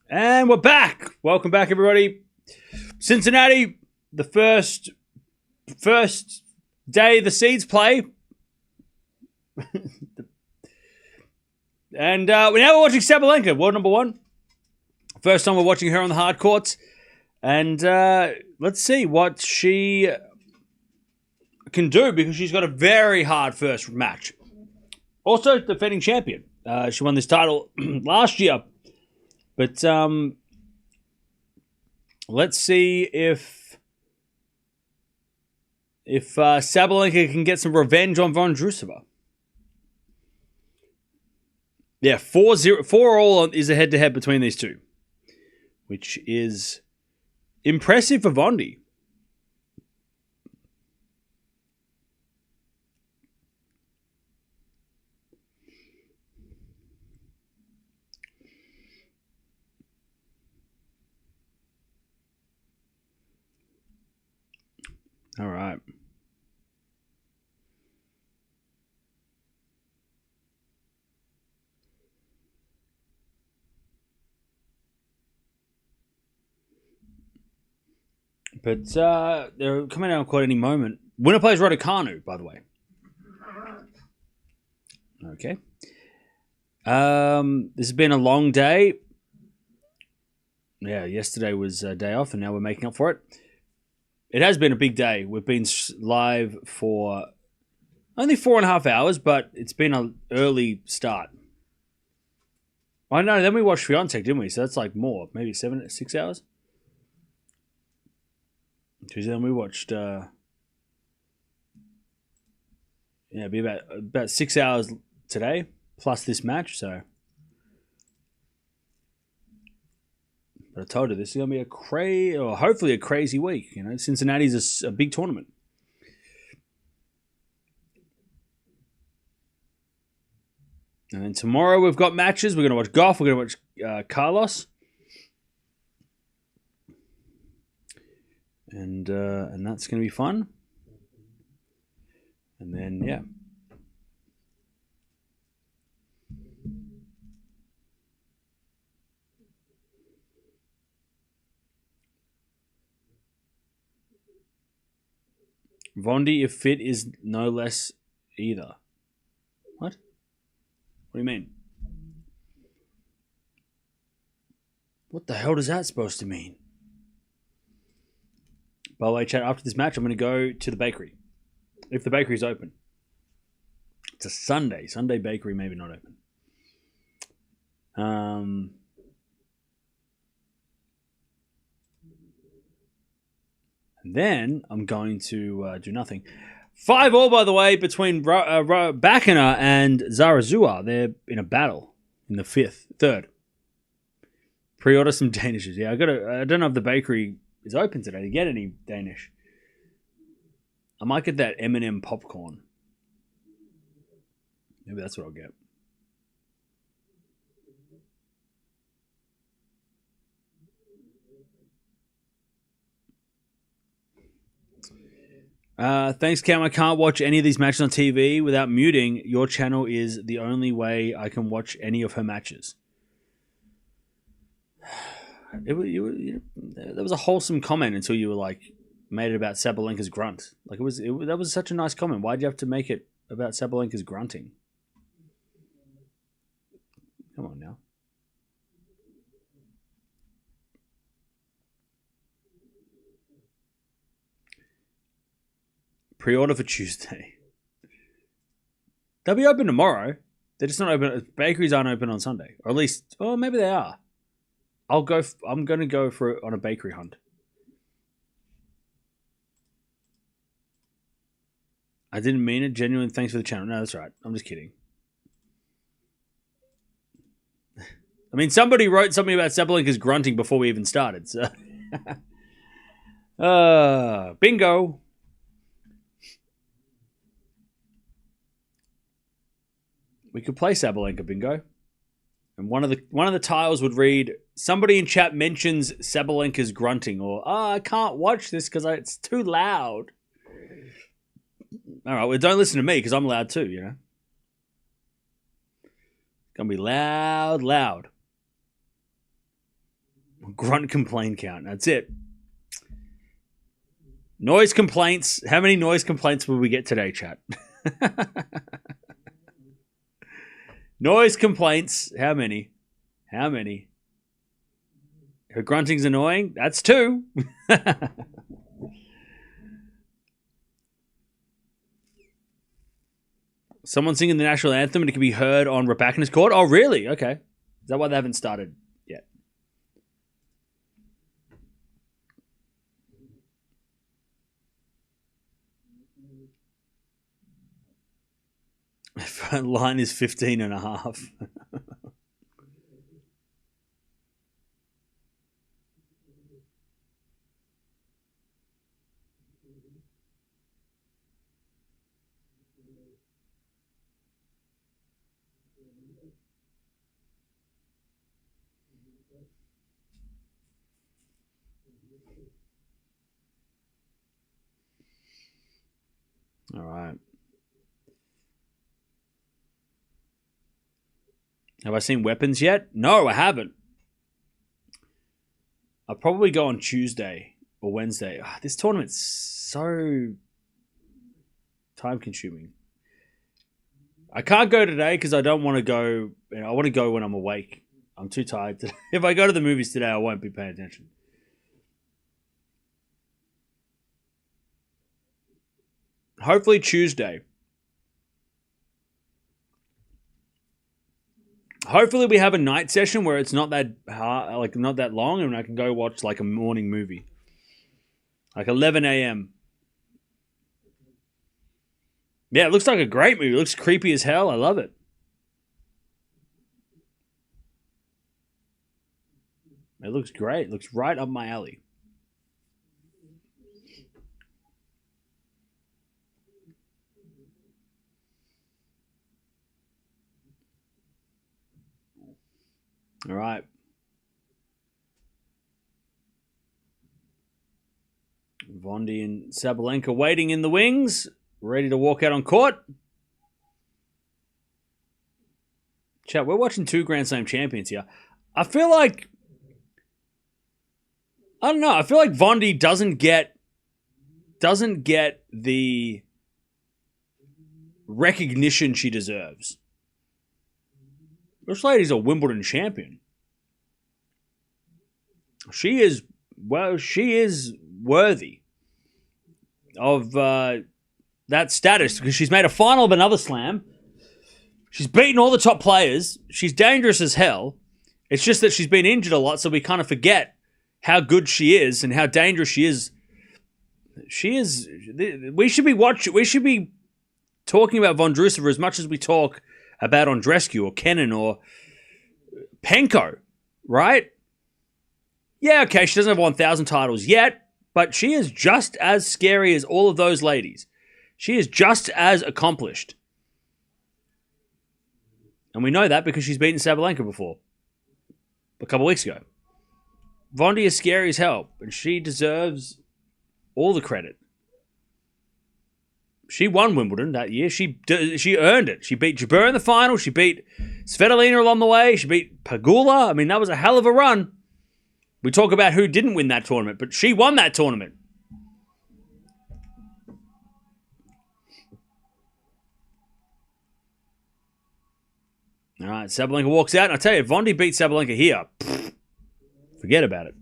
And we're back. Welcome back, everybody. Cincinnati, the first day the seeds play. And now we're watching Sabalenka, world number one. First time we're watching her on the hard courts. And let's see what she can do, because she's got a very hard first match. Also, defending champion. She won this title last year. But let's see if Sabalenka can get some revenge on Vondrousova. Yeah, 4-all is a head-to-head between these two, which is impressive for Vondi. All right. But they're coming out on court any moment. Winner plays Raducanu, by the way. Okay. This has been a long day. Yeah, yesterday was a day off, and now we're making up for it. It has been a big day. We've been live for only 4.5 hours, but it's been an early start. I know, then we watched Swiatek, didn't we? So that's like more, maybe 6 hours? Tuesday, then we watched, it'd be about 6 hours today, plus this match, so. But I told you, this is going to be hopefully a crazy week. You know, Cincinnati's a big tournament. And then tomorrow we've got matches. We're going to watch Gauff. We're going to watch Carlos. And that's going to be fun. And then, yeah. Vondi, if fit, is no less either. What? What do you mean? What the hell does that supposed to mean? By the way, chat, after this match, I'm going to go to the bakery. If the bakery's open. It's a Sunday. Sunday bakery, maybe not open. And then I'm going to do nothing. 5-all, by the way, between Bakina and Zarazua. They're in a battle in the third. Pre-order some Danishes. Yeah, I don't know if the bakery is open today to get any Danish. I might get that M&M popcorn. Maybe that's what I'll get. Thanks, Cam. I can't watch any of these matches on TV without muting. Your channel is the only way I can watch any of her matches. There was a wholesome comment until you were like made it about Sabalenka's grunt. Like that was such a nice comment. Why'd you have to make it about Sabalenka's grunting? Come on now. Pre-order for Tuesday. They'll be open tomorrow. They're just not open. Bakeries aren't open on Sunday, or at least, maybe they are. I'm going to go on a bakery hunt. I didn't mean it. Genuine thanks for the channel. No, that's right. I'm just kidding. I mean, somebody wrote something about Sabalenka's grunting before we even started. So, bingo. We could play Sabalenka bingo. And one of the tiles would read, somebody in chat mentions Sabalenka's grunting, or I can't watch this because it's too loud. All right, well, don't listen to me because I'm loud too, you know. It's going to be loud. grunt complaint count. That's it. Noise complaints. How many noise complaints will we get today, chat? Noise complaints. How many? How many? Her grunting's annoying. That's 2. Someone singing the national anthem and it can be heard on Raducanu's court. Oh, really? Okay. Is that why they haven't started yet? Line is 15.5. All right. Have I seen Weapons yet? No, I haven't. I'll probably go on Tuesday or Wednesday. This tournament's so time-consuming. I can't go today because I don't want to go. I want to go when I'm awake. I'm too tired today. If I go to the movies today, I won't be paying attention. Hopefully Tuesday. Hopefully we have a night session where it's not that hard, like not that long, and I can go watch like a morning movie, like 11 a.m. Yeah, it looks like a great movie. It looks creepy as hell. I love it. It looks great. It looks right up my alley. All right. Vondi and Sabalenka waiting in the wings, ready to walk out on court. Chat, we're watching 2 Grand Slam champions here. I feel like Vondi doesn't get the recognition she deserves. This lady's a Wimbledon champion. She is worthy of that status because she's made a final of another slam. She's beaten all the top players. She's dangerous as hell. It's just that she's been injured a lot, so we kind of forget how good she is and how dangerous she is. We should be talking about Vondrousova as much as we talk about Andreescu or Kennan or Penko, right? Yeah, okay, she doesn't have 1,000 titles yet, but she is just as scary as all of those ladies. She is just as accomplished. And we know that because she's beaten Sabalenka before. A couple weeks ago. Vondi is scary as hell, and she deserves all the credit. She won Wimbledon that year. She earned it. She beat Jabeur in the final. She beat Svitolina along the way. She beat Pegula. I mean, that was a hell of a run. We talk about who didn't win that tournament, but she won that tournament. All right, Sabalenka walks out, and I tell you, Vondi beat Sabalenka here. Forget about it.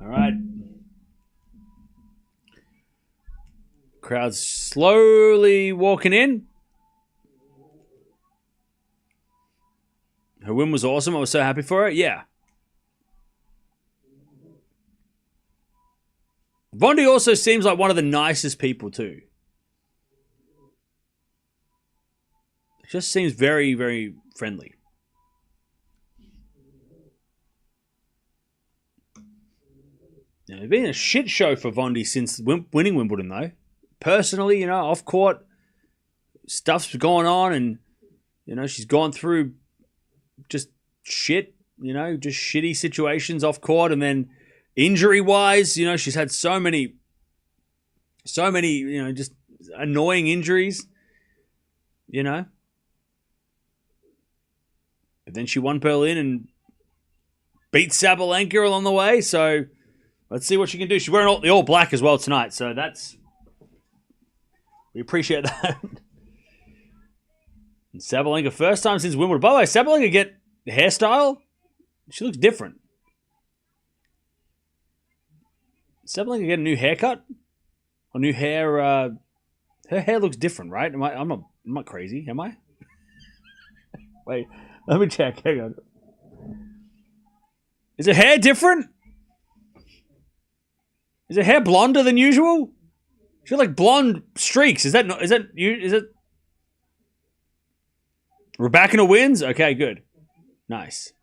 All right. Crowd's slowly walking in. Her win was awesome. I was so happy for her. Yeah. Vondi also seems like one of the nicest people too. Just seems very, very friendly. Now, it's been a shit show for Vondi since winning Wimbledon, though. Personally, off court, stuff's going on, and she's gone through just shit, just shitty situations off court, and then injury-wise, she's had so many, just annoying injuries. you know. But then she won Berlin and beat Sabalenka along the way. So let's see what she can do. She's wearing the all black as well tonight. So we appreciate that. And Sabalenka, first time since Wimbledon. By the way, Sabalenka get the hairstyle. She looks different. Sabalenka get a new haircut or new hair. Her hair looks different, right? I'm not crazy, am I? Wait, let me check. Hang on. Is her hair different? Is her hair blonder than usual? She got like blonde streaks. Is it Raducanu wins? Okay, good. Nice.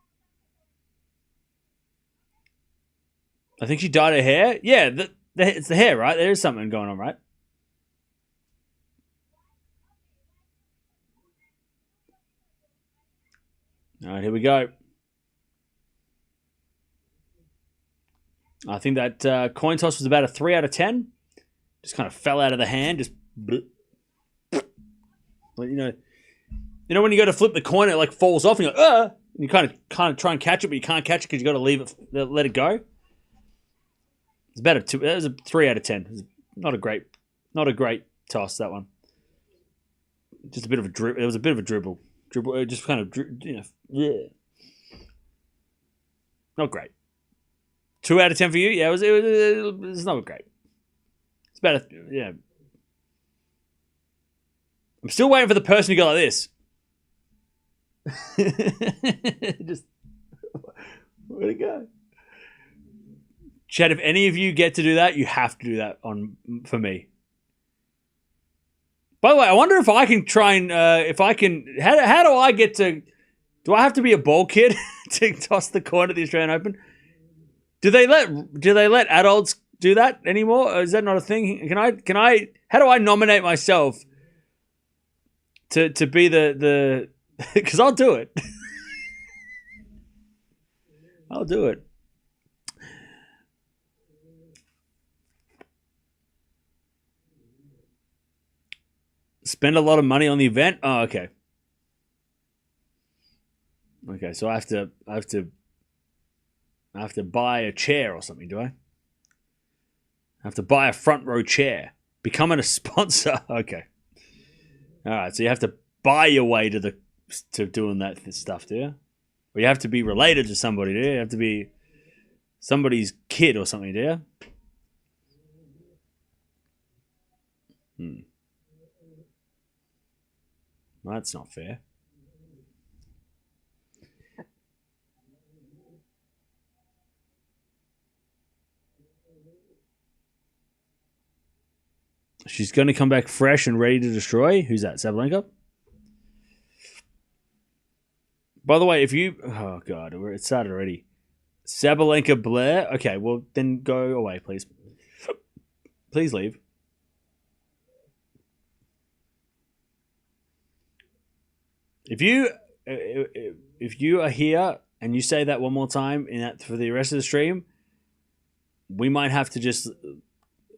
I think she dyed her hair. Yeah, it's the hair, right? There is something going on, right? All right, here we go. I think that coin toss was about a 3 out of 10. Just kind of fell out of the hand. Just, you know when you go to flip the coin, it like falls off, and you're like, and you kind of try and catch it, but you can't catch it because you got to let it go. It's about it was a 3 out of 10. It was not a great toss, that one. Just a bit of a dribble. It was a bit of a dribble. Just kind of, not great. 2 out of 10 for you? Yeah, it was not great. It's about I'm still waiting for the person to go like this. Just where'd it go? Chad, if any of you get to do that, you have to do that for me. By the way, I wonder if I can try and how do I get to? Do I have to be a ball kid to toss the coin at the Australian Open? Do they let adults do that anymore? Or is that not a thing? Can I? How do I nominate myself to be the? Because I'll do it. I'll do it. Spend a lot of money on the event? Oh, okay. Okay, so I have to buy a chair or something, do I? I have to buy a front row chair. Becoming a sponsor. Okay. All right, so you have to buy your way to doing that stuff, do you? Or you have to be related to somebody, do you? You have to be somebody's kid or something, do you? Well, that's not fair. She's going to come back fresh and ready to destroy. Who's that? Sabalenka? By the way, if you... Oh, God. It started already. Sabalenka Blair? Okay, well, then go away, please. Please leave. If you are here and you say that one more time for the rest of the stream, we might have to just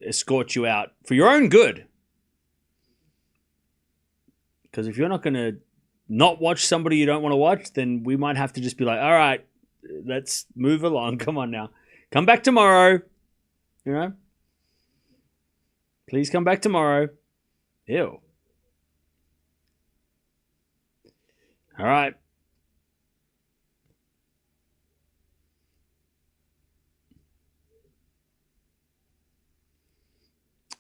escort you out for your own good. Because if you're not going to not watch somebody you don't want to watch, then we might have to just be like, all right, let's move along. Come on now. Come back tomorrow. You know? Please come back tomorrow. Ew. All right.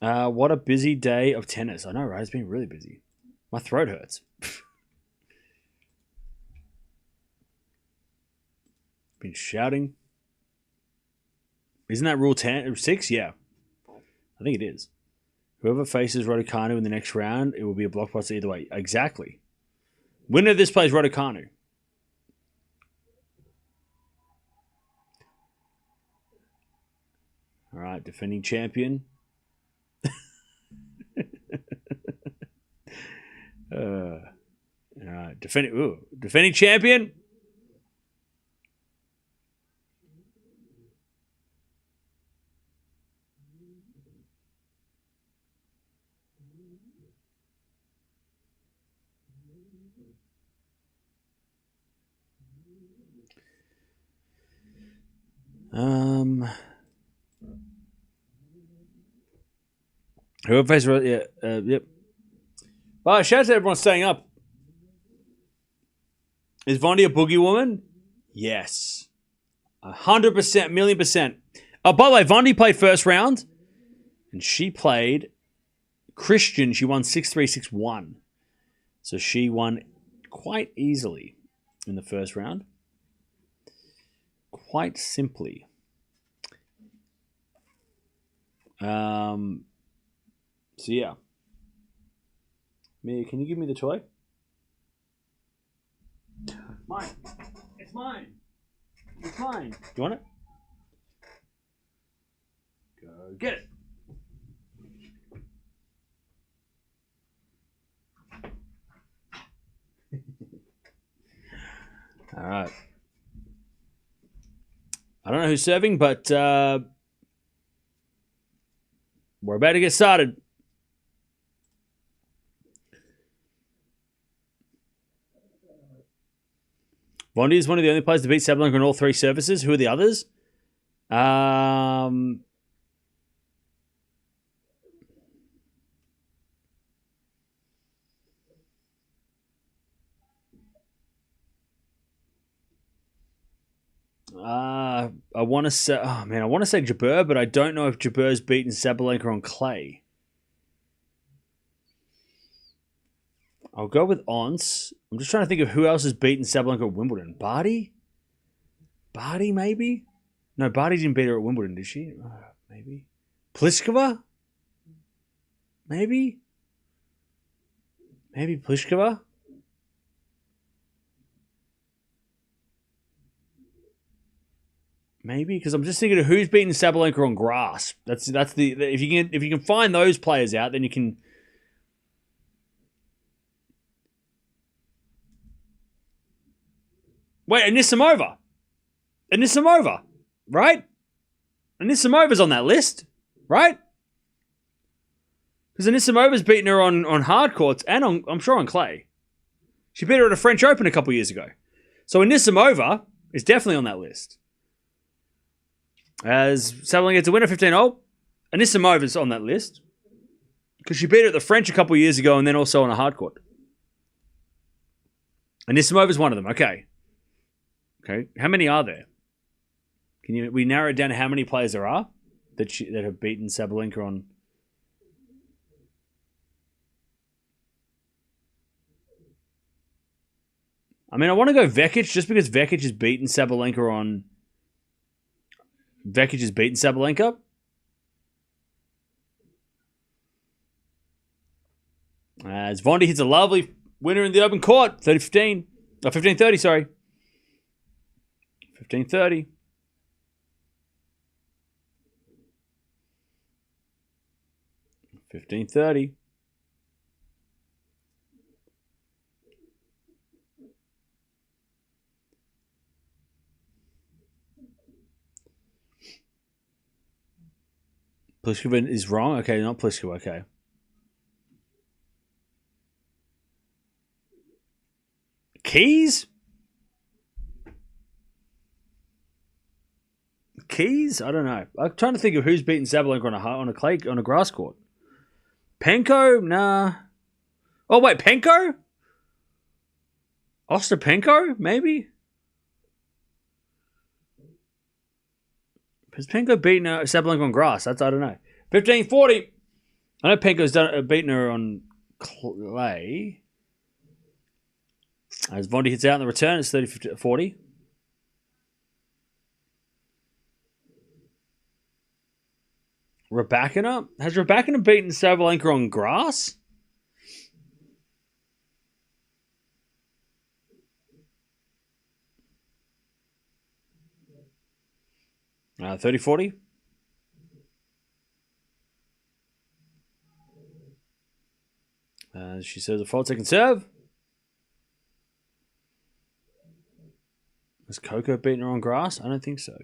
What a busy day of tennis. I know, right? It's been really busy. My throat hurts. Been shouting. Isn't that rule 6? Yeah. I think it is. Whoever faces Raducanu in the next round, it will be a blockbuster either way. Exactly. Winner of this plays Raducanu. All right, defending champion. All right, defending champion. Whoever plays, yep. Well, shout out to everyone staying up. Is Vondi a boogie woman? Yes. 100%, million percent. Oh, by the way, Vondi played first round, and she played Christian. She won 6-3, 6-1. So she won quite easily in the first round. Quite simply. So yeah. Mia, can you give me the toy? Mine. It's mine. It's mine. Do you want it? Go get it. All right. I don't know who's serving, but we're about to get started. Vondi is one of the only players to beat Sabalenka on all three services. Who are the others? I want to say, I want to say Jabeur, but I don't know if Jabeur's beaten Sabalenka on clay. I'll go with Ons. I'm just trying to think of who else has beaten Sabalenka at Wimbledon. Barty? Barty, maybe? No, Barty didn't beat her at Wimbledon, did she? Maybe. Pliskova? Maybe? Maybe Pliskova? Maybe, because I'm just thinking of who's beaten Sabalenka on grass. That's the if you can find those players out, then you can. Wait, Anisimova, right? Anisimova's on that list, right? Because Anisimova's beaten her on hard courts and I'm sure on clay. She beat her at a French Open a couple years ago. So Anisimova is definitely on that list. As Sabalenka gets a winner 15-0, Anisimova's on that list because she beat her at the French a couple years ago and then also on a hard court. Anisimova's one of them. Okay. How many are there? We narrow it down to how many players there are that have beaten Sabalenka on? I mean, I want to go Vekic just because Vekic has beaten Sabalenka on. Vekic has beaten Sabalenka. As Vondi hits a lovely winner in the open court, 30-15. 15-30, sorry. 15-30. $15.30. Pliskova is wrong. Okay, not Pliskova. Okay. Keys? I don't know. I'm trying to think of who's beaten Sabalenka on a grass court. Penko? Nah. Oh wait, Penko? Ostapenko? Maybe. Has Penko beaten Sabalenka on grass? I don't know. 15-40. I know Penko's beaten her on clay. As Vondi hits out in the return, it's 30-40. Raducanu? Has Raducanu beaten Sabalenka on grass? Uh, 30-40. She says a fault second serve. Has Coco beaten her on grass? I don't think so.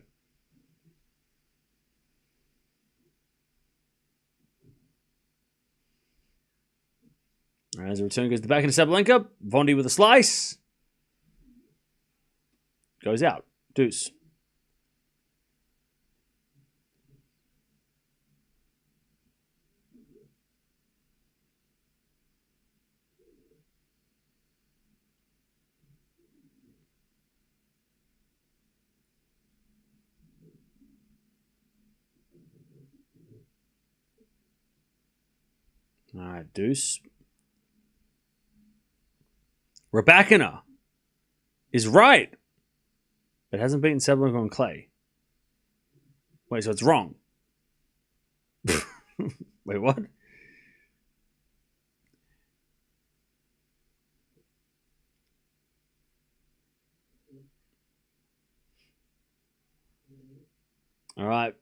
As a return goes the back into Sabalenka. Vondi with a slice. Goes out. Deuce. All right, deuce. Raducanu is right, but hasn't beaten Sabalenka on clay. Wait, so it's wrong. Wait, what? All right.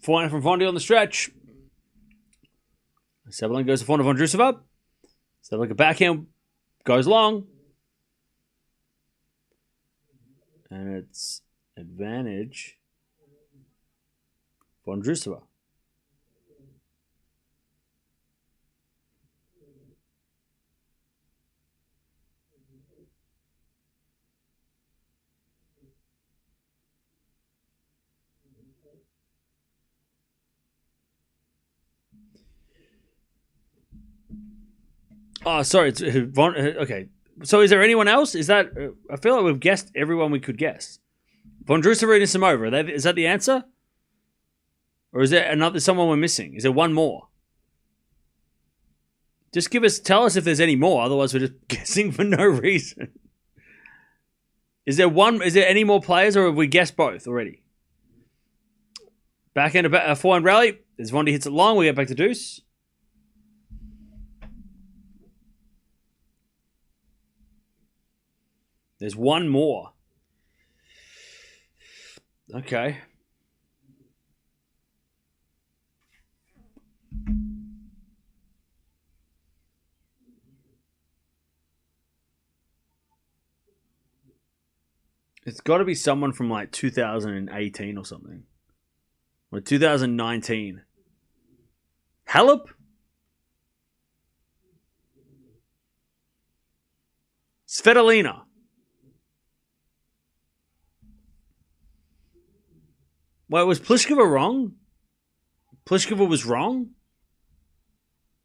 400 from Vondi on the stretch. Sabalenka goes to Vondrousova. Sabalenka backhand goes long. And it's advantage Vondrousova. Oh, sorry. It's okay. So is there anyone else? Is that... I feel like we've guessed everyone we could guess. Vondrousova and Samova. Is that the answer? Or is there someone we're missing? Is there one more? Just tell us if there's any more. Otherwise, we're just guessing for no reason. Is there any more players, or have we guessed both already? Back end of forehand rally. As Vondi hits it long, we get back to deuce. There's one more. Okay. It's got to be someone from like 2018 or something. Or 2019. Halep? Svitolina. Wait, was Pliskova wrong? Pliskova was wrong?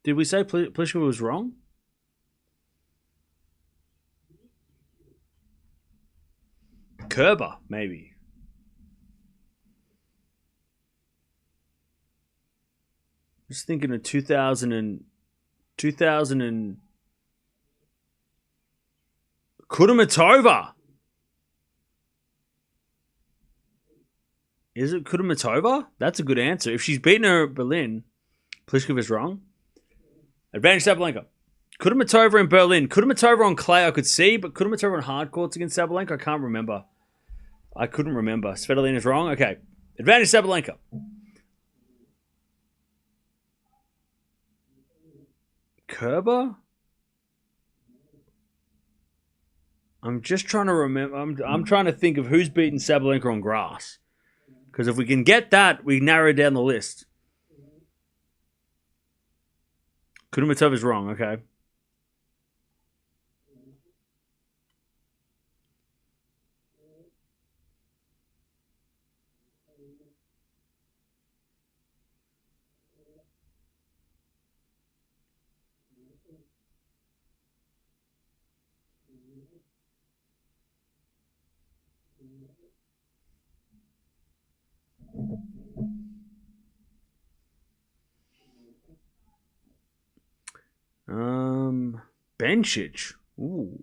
Did we say Pliskova was wrong? Kerber, maybe. Just thinking of 2000 and Kudermetova. Is it Kudermetova? That's a good answer. If she's beaten her at Berlin, Pliskova's wrong. Advantage Sabalenka. Kudermetova in Berlin. Kudermetova on clay I could see, but Kudermetova on hard courts against Sabalenka, I can't remember. I couldn't remember. Svitolina's wrong? Okay. Advantage Sabalenka. Kerber? I'm just trying to remember. I'm trying to think of who's beaten Sabalenka on grass. Because if we can get that, we narrow down the list. Kudermetova's wrong, okay. Bencic. Ooh.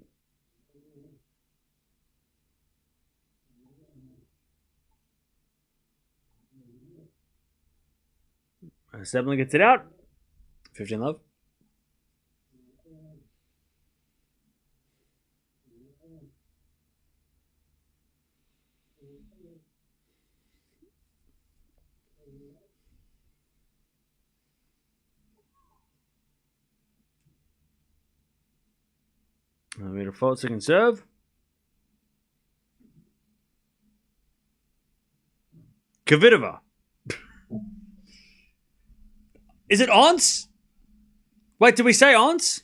Sabalenka gets it out. 15 love. I made a fault second serve. Kvitova. Is it Ons? Wait, did we say Ons?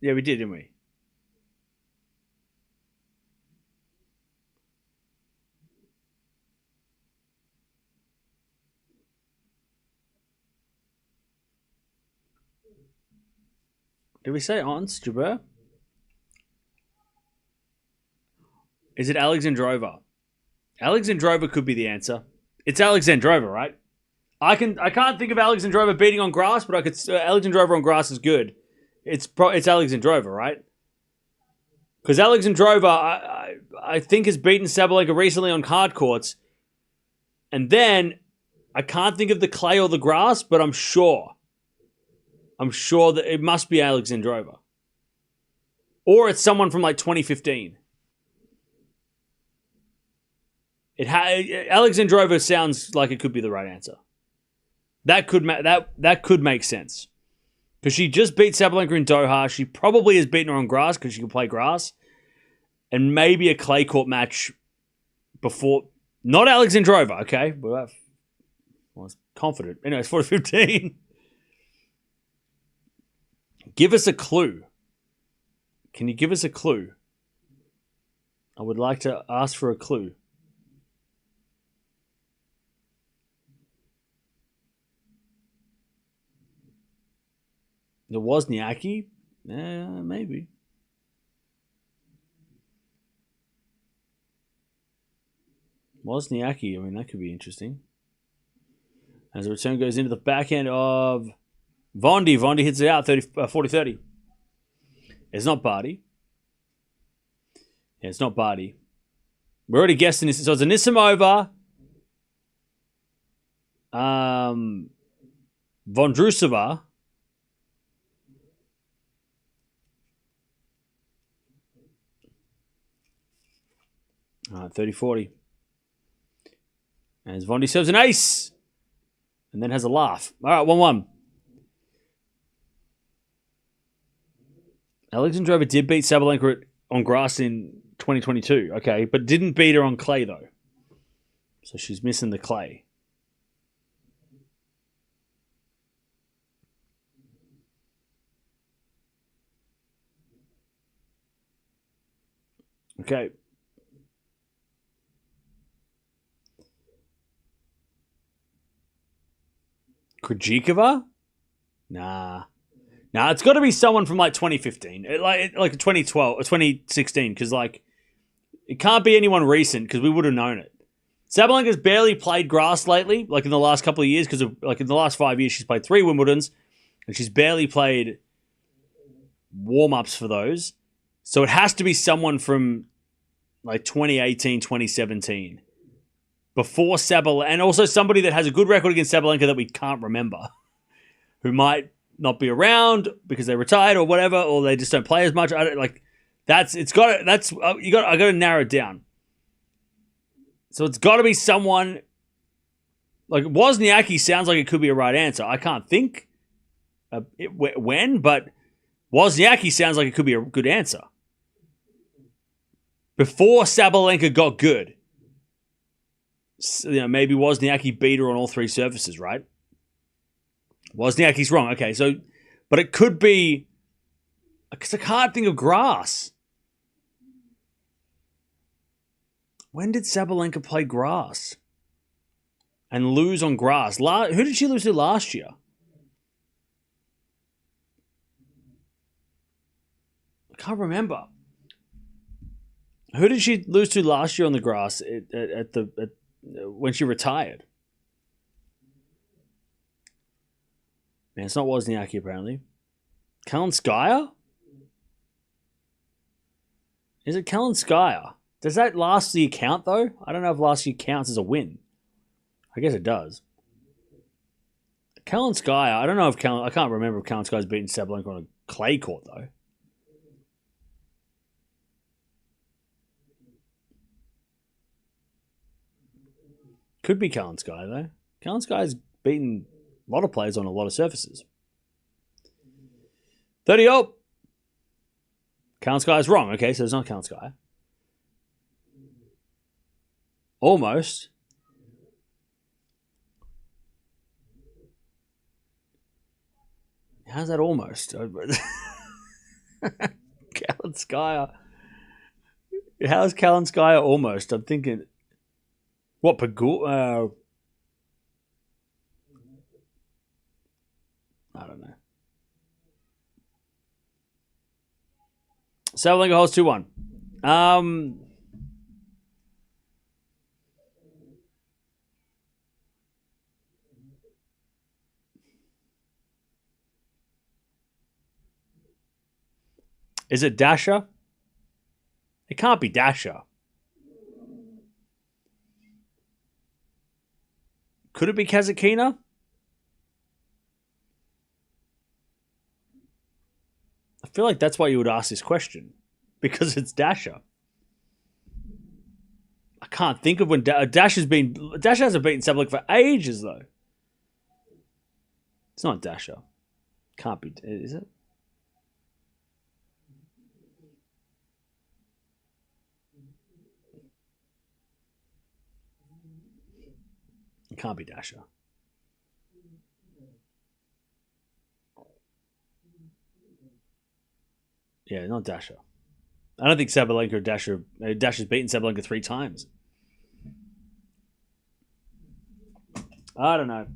Yeah, we did, didn't we? Did we say Ons Jabeur? Is it Alexandrova? Alexandrova could be the answer. It's Alexandrova, right? I can't think of Alexandrova beating on grass, but I could. Alexandrova on grass is good. It's Alexandrova, right? Because Alexandrova, I think, has beaten Sabalenka recently on hard courts, and then I can't think of the clay or the grass, but I'm sure that it must be Alexandrova, or it's someone from like 2015. Alexandrova sounds like it could be the right answer. That could make sense because she just beat Sabalenka in Doha. She probably has beaten her on grass because she can play grass, and maybe a clay court match before. Not Alexandrova, okay? Well, I was confident. Anyway, it's 4-15. Give us a clue. Can you give us a clue? I would like to ask for a clue. The Wozniacki? Maybe. Wozniacki, I mean, that could be interesting. As the return goes into the backhand of Vondi. Vondi hits it out, 40-30. It's not Barty. Yeah, it's not Barty. We're already guessing this. So it's Anisimova. Vondrousova. All right, 30-40. As Vondi serves an ace. And then has a laugh. All right, 1-1. Alexandrova did beat Sabalenka on grass in 2022. Okay, but didn't beat her on clay, though. So she's missing the clay. Okay. Krejcikova? Nah, it's got to be someone from like 2015, like 2012 or 2016, because like it can't be anyone recent because we would have known it. Sabalenka's barely played grass lately, like in the last couple of years, because like in the last 5 years she's played 3 Wimbledons, and she's barely played warm-ups for those. So it has to be someone from like 2018, 2017. Before Sabalenka, and also somebody that has a good record against Sabalenka that we can't remember, who might not be around because they retired or whatever, or they just don't play as much. I got to narrow it down. So it's got to be someone like Wozniacki. Sounds like it could be a right answer. I can't think when, but Wozniacki sounds like it could be a good answer. Before Sabalenka got good. Maybe Wozniacki beat her on all 3 surfaces, right? Wozniacki's wrong. Okay, so, but it could be, because I can't think of grass. When did Sabalenka play grass and lose on grass? Who did she lose to last year? I can't remember. Who did she lose to last year on the grass when she retired? Man, it's not Wozniacki, apparently. Kalinskaya? Is it Kalinskaya? Does that last year count, though? I don't know if last year counts as a win. I guess it does. Kalinskaya, I don't know if I can't remember if Kalinskaya's beaten Sabalenka on a clay court, though. Could be Kalinskaya, though. Kalinskaya's beaten a lot of players on a lot of surfaces. 30-0. Kalinskaya's wrong. Okay, so it's not Kalinskaya. Almost. How's that almost? Kalinskaya. How's Kalinskaya almost? I'm thinking, what, Pagul? I don't know. Sabalenka holds 2-1. Is it Dasha? It can't be Dasha. Could it be Kazatkina? I feel like that's why you would ask this question. Because it's Dasha. I can't think of when Dasha hasn't beaten Sabalenka for ages, though. It's not Dasha. Can't be. Is it? It can't be Dasha. Yeah, not Dasha. I don't think Sabalenka or Dasha's beaten Sabalenka 3 times. I don't know.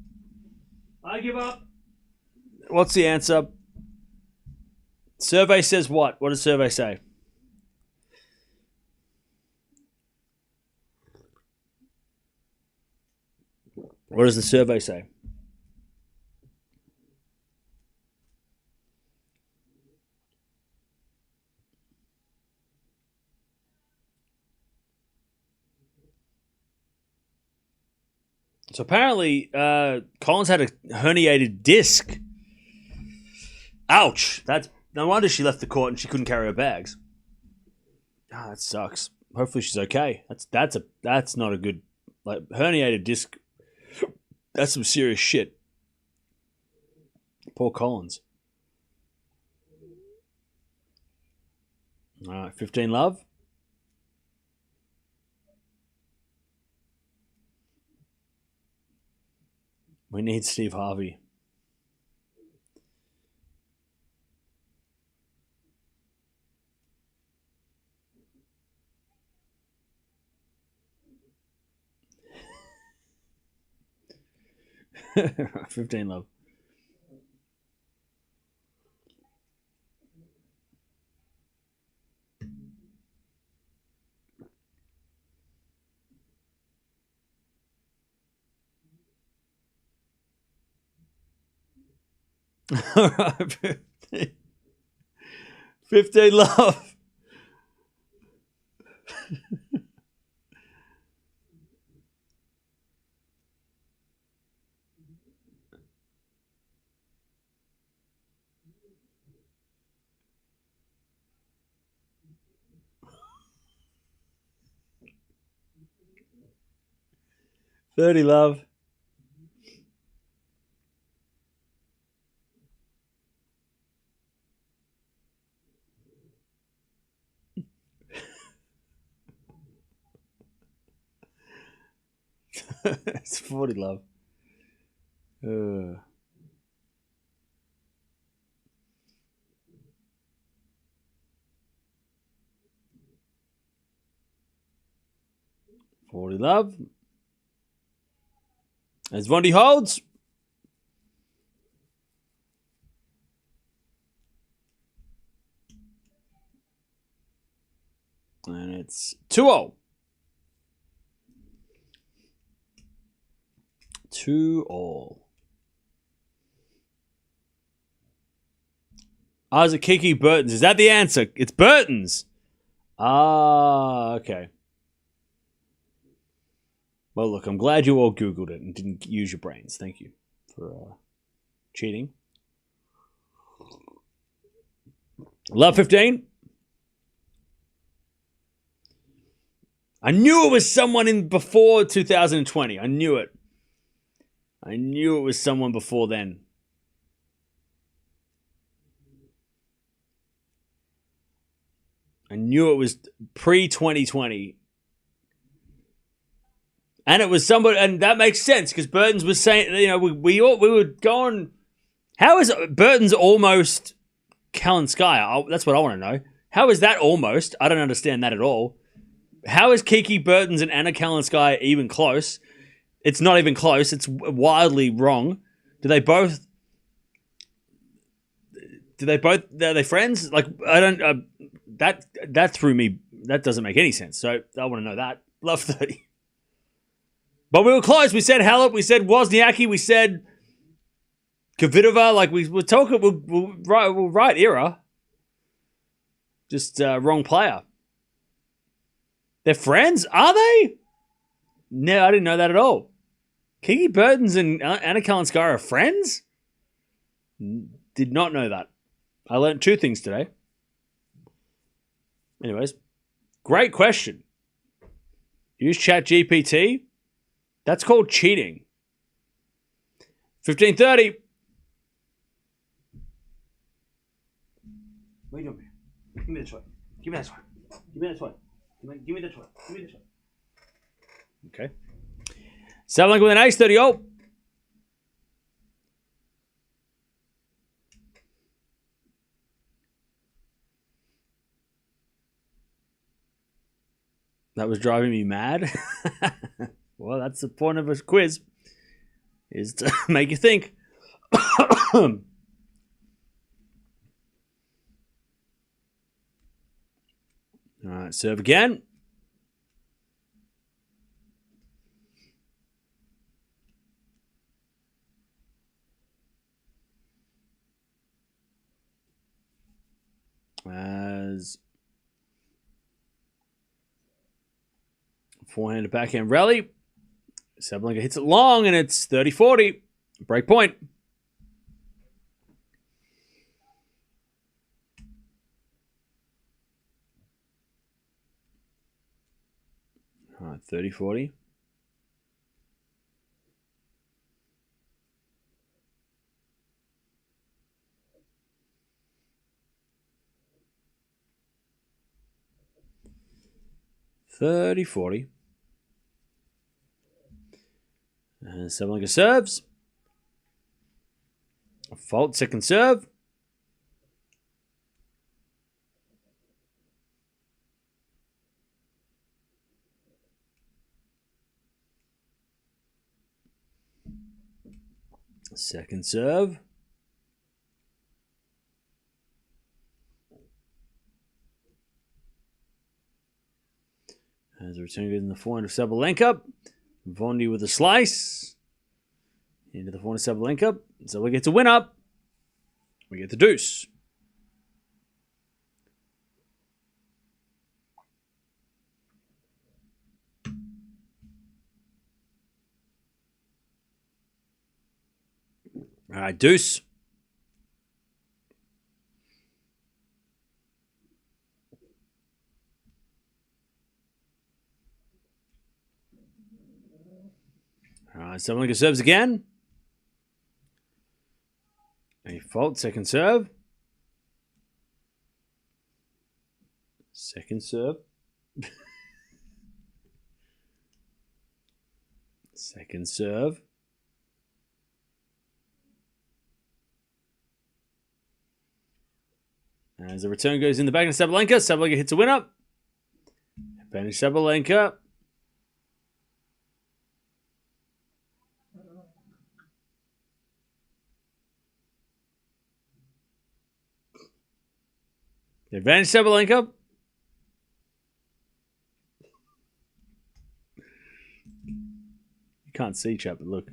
I give up. What's the answer? Survey says what? What does survey say? What does the survey say? So apparently, Collins had a herniated disc. Ouch! That's no wonder she left the court and she couldn't carry her bags. Ah, that sucks. Hopefully she's okay. That's not a good, like, herniated disc. That's some serious shit. Poor Collins. All right, 15 love. We need Steve Harvey. $15 love. All right, 15 love. $30 love. It's 40 love. $40 love. As Vondi holds. And it's 2-0. 2-2. Ah, is it Kiki Burton's? Is that the answer? It's Burton's. Ah, okay. Well, look, I'm glad you all Googled it and didn't use your brains. Thank you for cheating. Love 15. I knew it was someone in before 2020. I knew it. I knew it was someone before then. I knew it was pre-2020. And it was somebody, and that makes sense because Burton's was saying, you know, we were going. How is it? Burton's almost Kalinskaya. That's what I want to know. How is that almost? I don't understand that at all. How is Kiki Bertens and Anna Kalinskaya even close? It's not even close. It's wildly wrong. Are they friends? Like, I don't, that threw me, that doesn't make any sense. So I want to know that. Love 30. But we were close. We said Halep, we said Wozniacki, we said Kvitova. Like, we were talking, we'll right era. Just wrong player. They're friends? Are they? No, I didn't know that at all. Kiki Bertens and Anna Kalinskaya are friends? Did not know that. I learned two things today. Anyways, great question. Use ChatGPT. That's called cheating. 15:30. What are you doing? Give me the toy. Give me that toy. Give me that toy. Give me the toy. Give me the toy. Okay. Sabalenka with an ace, 30 all. That was driving me mad. Well, that's the point of a quiz, is to make you think. All right, serve again. As forehand to backhand rally. Sabalenka hits it long, and it's 30-40. Break point. All right, 30-40. And Sabalenka serves. A fault, second serve. Second serve. As a return goes in the forehand of Sabalenka. Vondi with a slice. Into the forehand of Sabalenka. So we get to win up. We get the deuce. All right, deuce. All right, Sabalenka serves again. A fault, second serve. Second serve. Second serve. As the return goes in the back of Sabalenka, Sabalenka hits a winner. Advantage Sabalenka. Advantage Sabalenka. You can't see, chap, but look.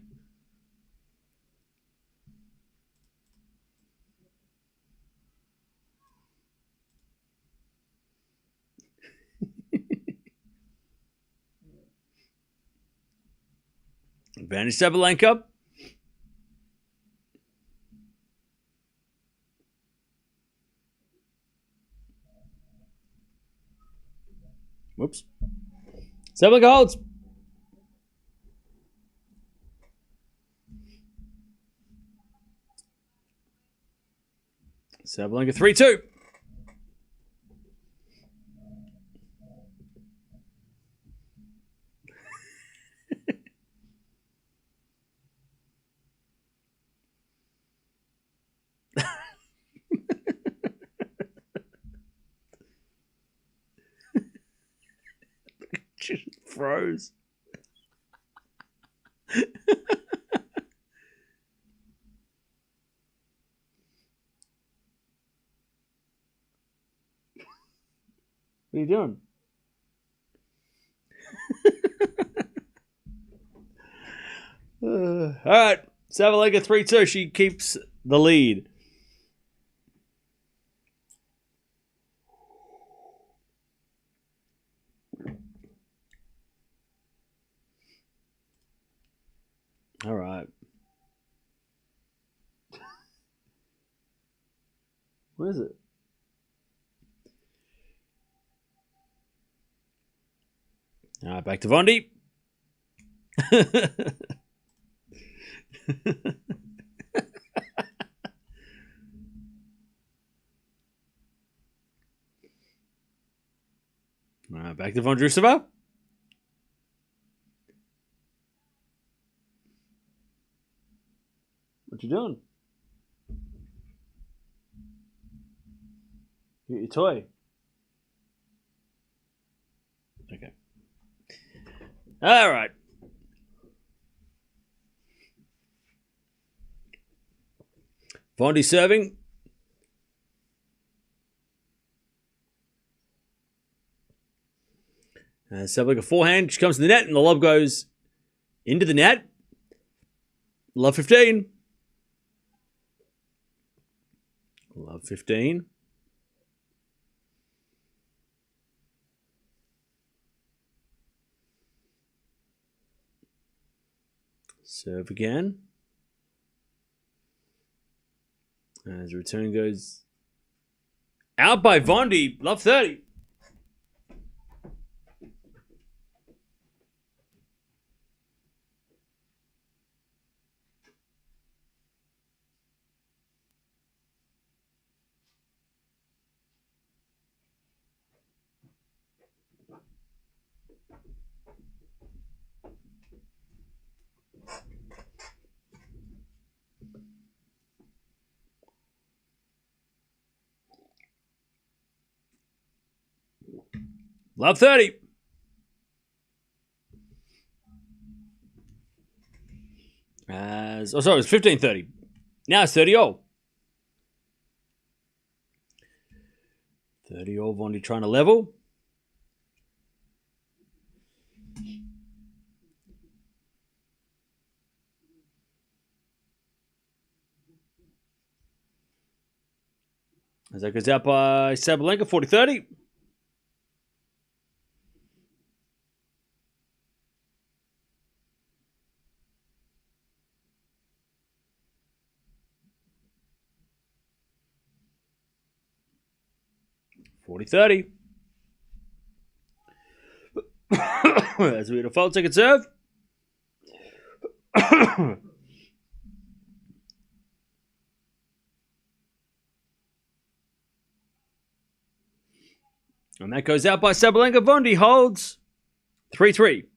Advantage Sabalenka. Whoops. Sabalenka holds. Sabalenka 3-2. She froze. What are you doing? All right. Sabalenka 3-2. She keeps the lead. All right. What is it? All right, back to Vondi. All right, back to Vondrousova. What you doing? Get your toy. Okay. All right. Vondi serving. Sabalenka forehand. She comes to the net, and the lob goes into the net. Love 15. Love 15. Serve again. As the return goes out by Vondi. Love 30. Love 30. It was 15-30. Now it's 30-all. 30-all, Vondi trying to level. As that goes out by Sabalenka, 40-30. (40-30). As we get a fault, second serve. And that goes out by Sabalenka. Vondi holds 3-3.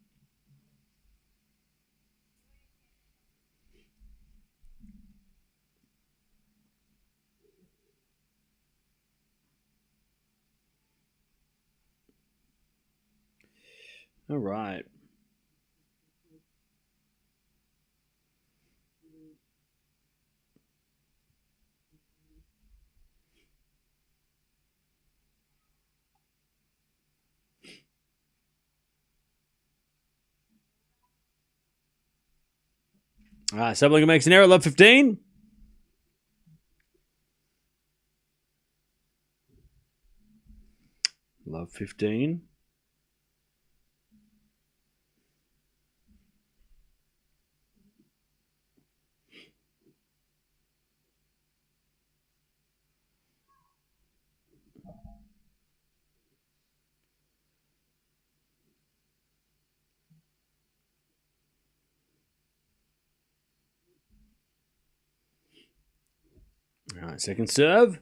All right. Sabalenka makes an error. Love 15. Love 15. All right, second serve.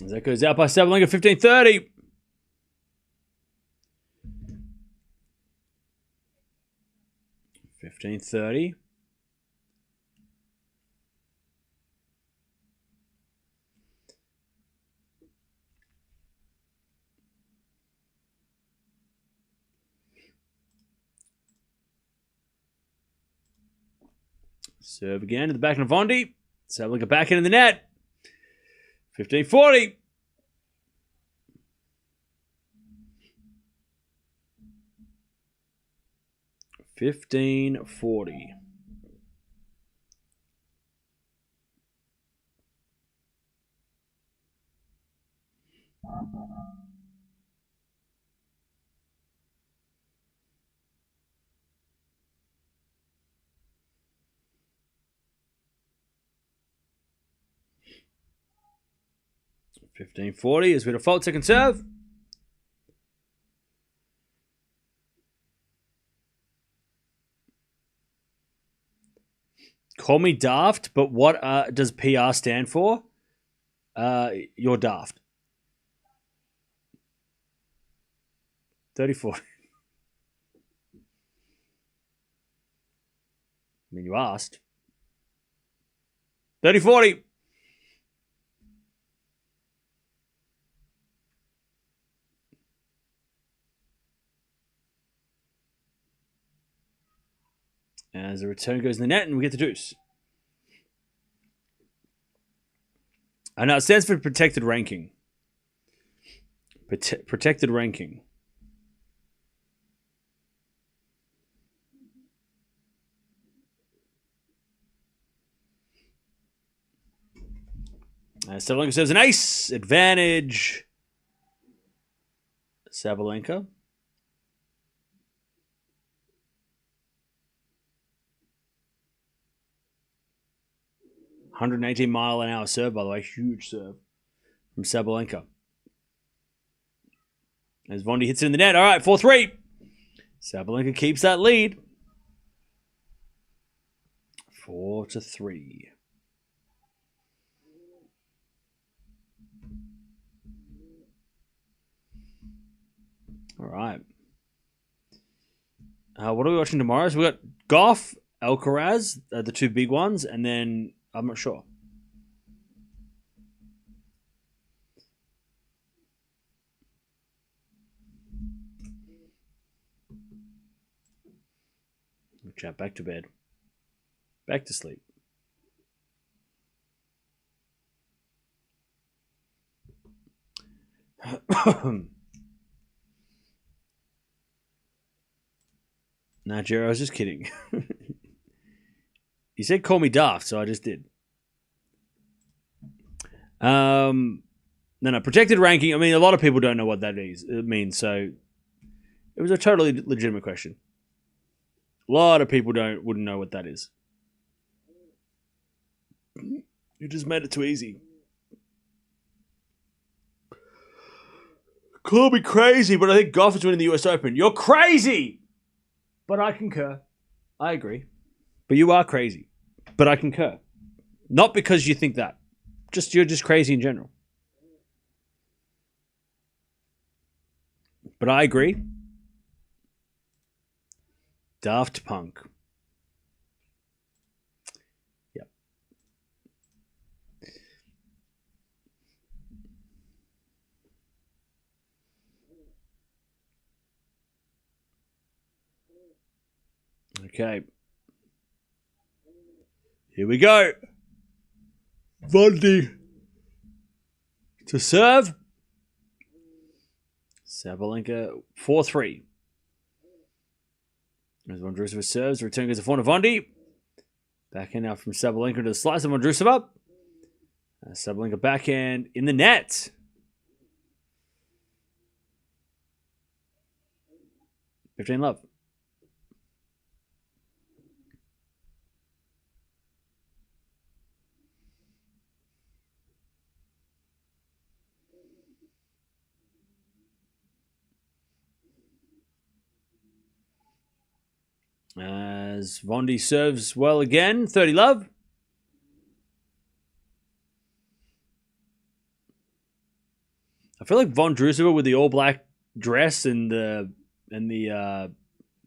As that goes out by Sabalenka, 15-30. $15-30. Serve again to the back of Vondi. Sabalenka back into the net. 15-40. $15-40. $15-40 as we default second serve. Call me daft, but what does PR stand for? You're daft. 34. I mean, you asked. 30-40. As the return goes in the net and we get the deuce. I know it stands for protected ranking. Protected ranking. Sabalenka says an ace. Advantage. Sabalenka. $118-mile-an-hour serve, by the way. Huge serve from Sabalenka. As Vondi hits it in the net. All right, 4-3. Sabalenka keeps that lead. 4-3. All right. What are we watching tomorrow? So we got Gauff, Alcaraz, the two big ones, and then I'm not sure. Chat back to bed. Back to sleep. Nah, Jerry, I was just kidding. You said call me daft, so I just did. No, protected ranking. I mean, a lot of people don't know what that is. It means, so it was a totally legitimate question. A lot of people wouldn't know what that is. You just made it too easy. Call me crazy, but I think Gauff is winning the US Open. You're crazy! But I concur. I agree. But you are crazy. But I concur. Not because you think that. You're just crazy in general. But I agree. Daft Punk. Yep. Okay. Here we go. Vondi to serve. Sabalenka 4-3. As Vondrousova serves, return goes to Vondi. Back in now from Sabalenka to the slice of Vondrousova. Sabalenka backhand in the net. $15-love. As Vondi serves well again, 30-love. I feel like Vondrousova with the all black dress and the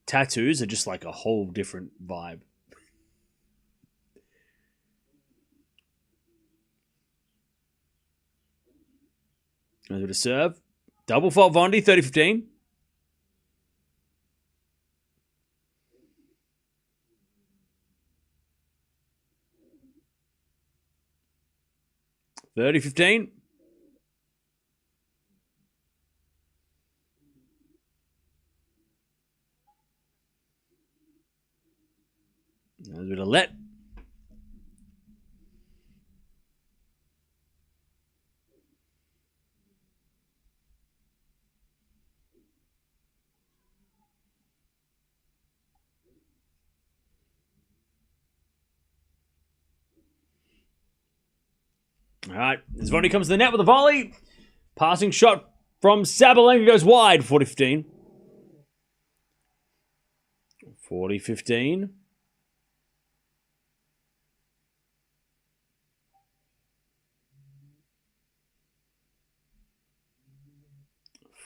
tattoos are just like a whole different vibe. Over to serve. Double fault Vondi, 30-15. $30-15. There's a bit of let. All right, as Vondi comes to the net with a volley. Passing shot from Sabalenka goes wide, 40-15. 40-15.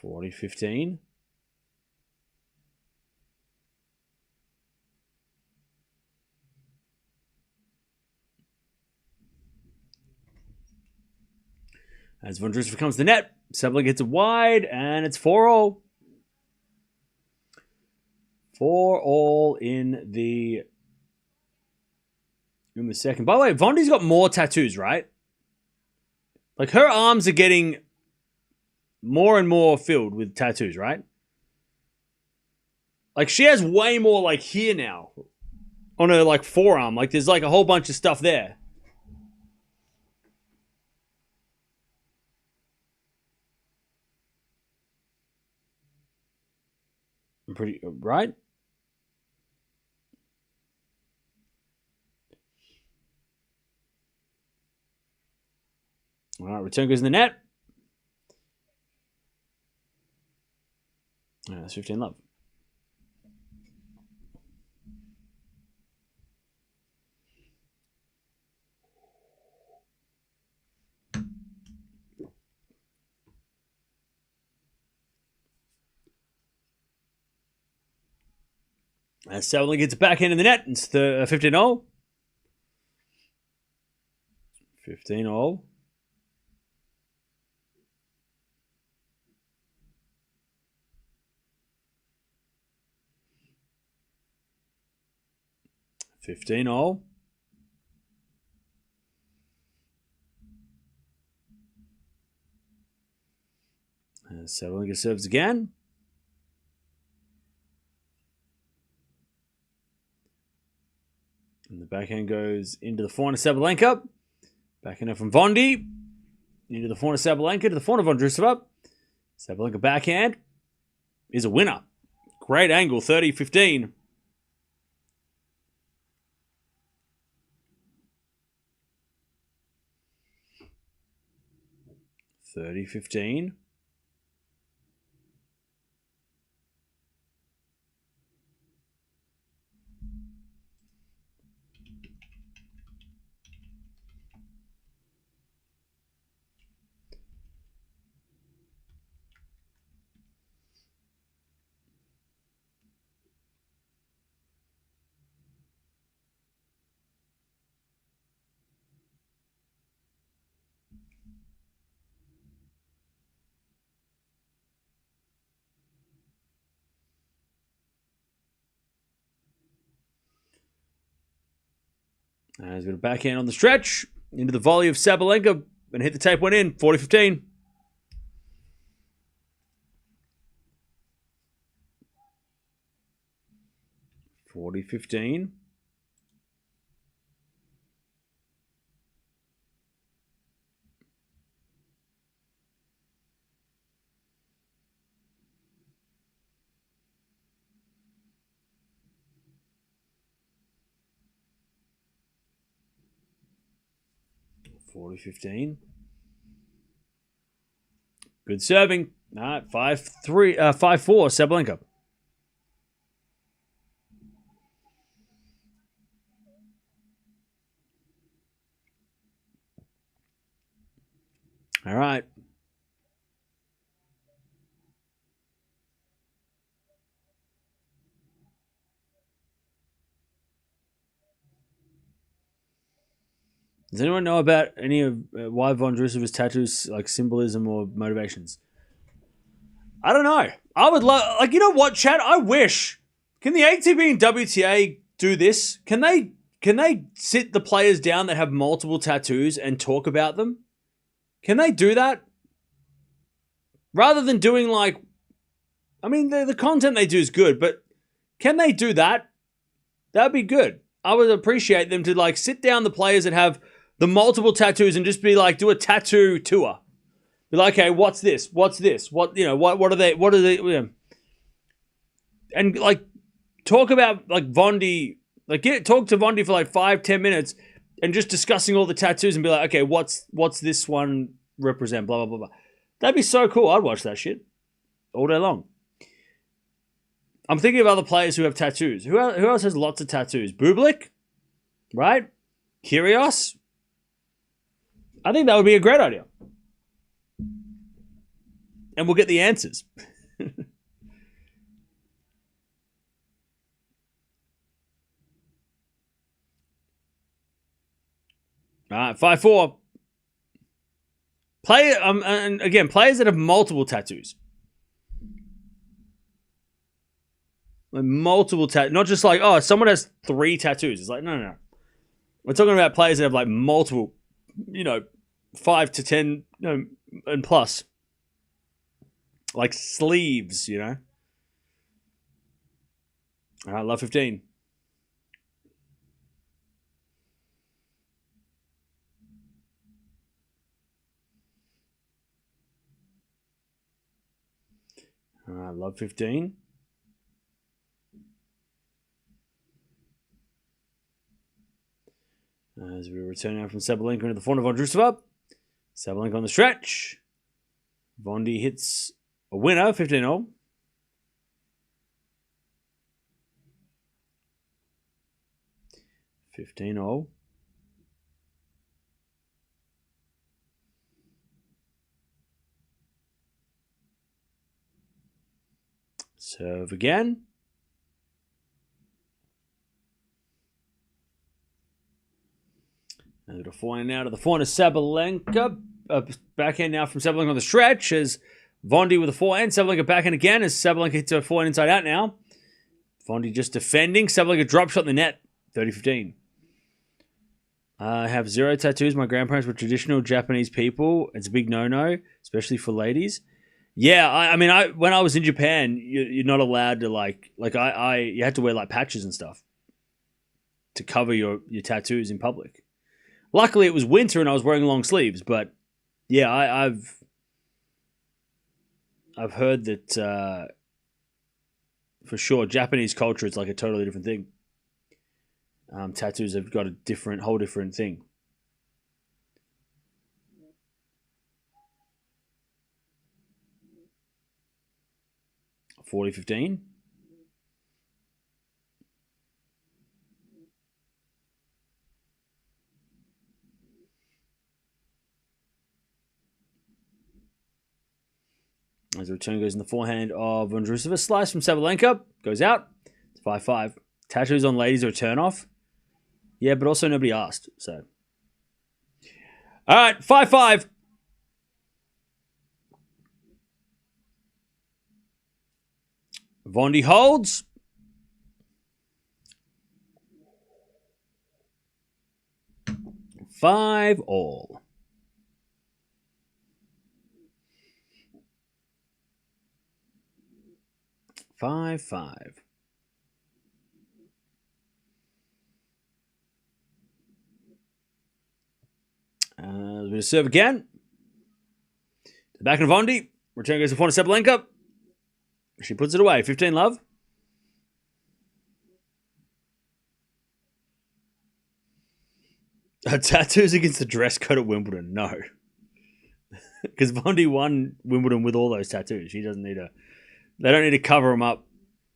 40-15. As Vondrousova comes to the net, Sabalenka hits it wide, and it's 4-all. 4-all in the second. By the way, Vondi's got more tattoos, right? Like, her arms are getting more and more filled with tattoos, right? Like, she has way more, like, here now. On her, like, forearm. Like, there's, like, a whole bunch of stuff there. I'm pretty... Right? All right, return goes in the net. That's 15 love. As Sabalenka gets back in the net, it's 15-0. 15-0. Sabalenka serves again. And the backhand goes into the forehand of Sabalenka. Backhand from Vondi. Into the forehand of Sabalenka to the forehand of Vondrousova. Sabalenka backhand is a winner. Great angle, 30-15. 30-15. He's got a backhand on the stretch into the volley of Sabalenka and hit the tape one in, 40-15. $40-15. $40-15. Good serving. All right, 5-4, Sabalenka. All right. Does anyone know about any of why Vondrousova's tattoos, like symbolism or motivations? I don't know. I would love, like, you know what, Chad? I wish. Can the ATP and WTA do this? Can they sit the players down that have multiple tattoos and talk about them? Can they do that? Rather than doing like, I mean, the content they do is good, but can they do that? That'd be good. I would appreciate them to like sit down the players that have the multiple tattoos and just be like, do a tattoo tour. Be like, okay, what's this? What's this? What are they? And like talk about like Vondi, like talk to Vondi for like 5-10 minutes and just discussing all the tattoos and be like, okay, what's this one represent? Blah blah blah blah. That'd be so cool. I'd watch that shit all day long. I'm thinking of other players who have tattoos. Who else has lots of tattoos? Bublik, right? Kyrgios. I think that would be a great idea. And we'll get the answers. All right, 5-4. And again, players that have multiple tattoos. Like multiple tattoos. Not just like, oh, someone has 3 tattoos. It's like, no. We're talking about players that have like multiple, 5 to 10, and plus. Like sleeves, All right, love 15. All right, love 15. As we return now from Sabalenka into the front of Vondrousova. Sabalenka on the stretch. Vondi hits a winner, 15-all. Serve again. And the forehand now to the forehand of Sabalenka. Backhand now from Sabalenka on the stretch as Vondi with a forehand. Sabalenka backhand again as Sabalenka hits a forehand inside out now. Vondi just defending. Sabalenka drop shot in the net. 30-15. I have 0 tattoos. My grandparents were traditional Japanese people. It's a big no-no, especially for ladies. Yeah, I mean, when I was in Japan, you're not allowed to you had to wear like patches and stuff to cover your tattoos in public. Luckily, it was winter and I was wearing long sleeves, but yeah, I've heard that for sure, Japanese culture is like a totally different thing. Tattoos have got a whole different thing. $40-15. As the return goes in the forehand of Vondrousova. Slice from Sabalenka. Goes out. It's 5-5. Tattoos on ladies are a turn-off. Yeah, but also nobody asked. So, all right, 5-5. Vondi holds. Five all. Five. We're going to serve again. To the back of Vondi. Return goes to front of Sabalenka. She puts it away. 15 love. Tattoos against the dress code at Wimbledon. No. Because Vondi won Wimbledon with all those tattoos. She doesn't need they don't need to cover them up.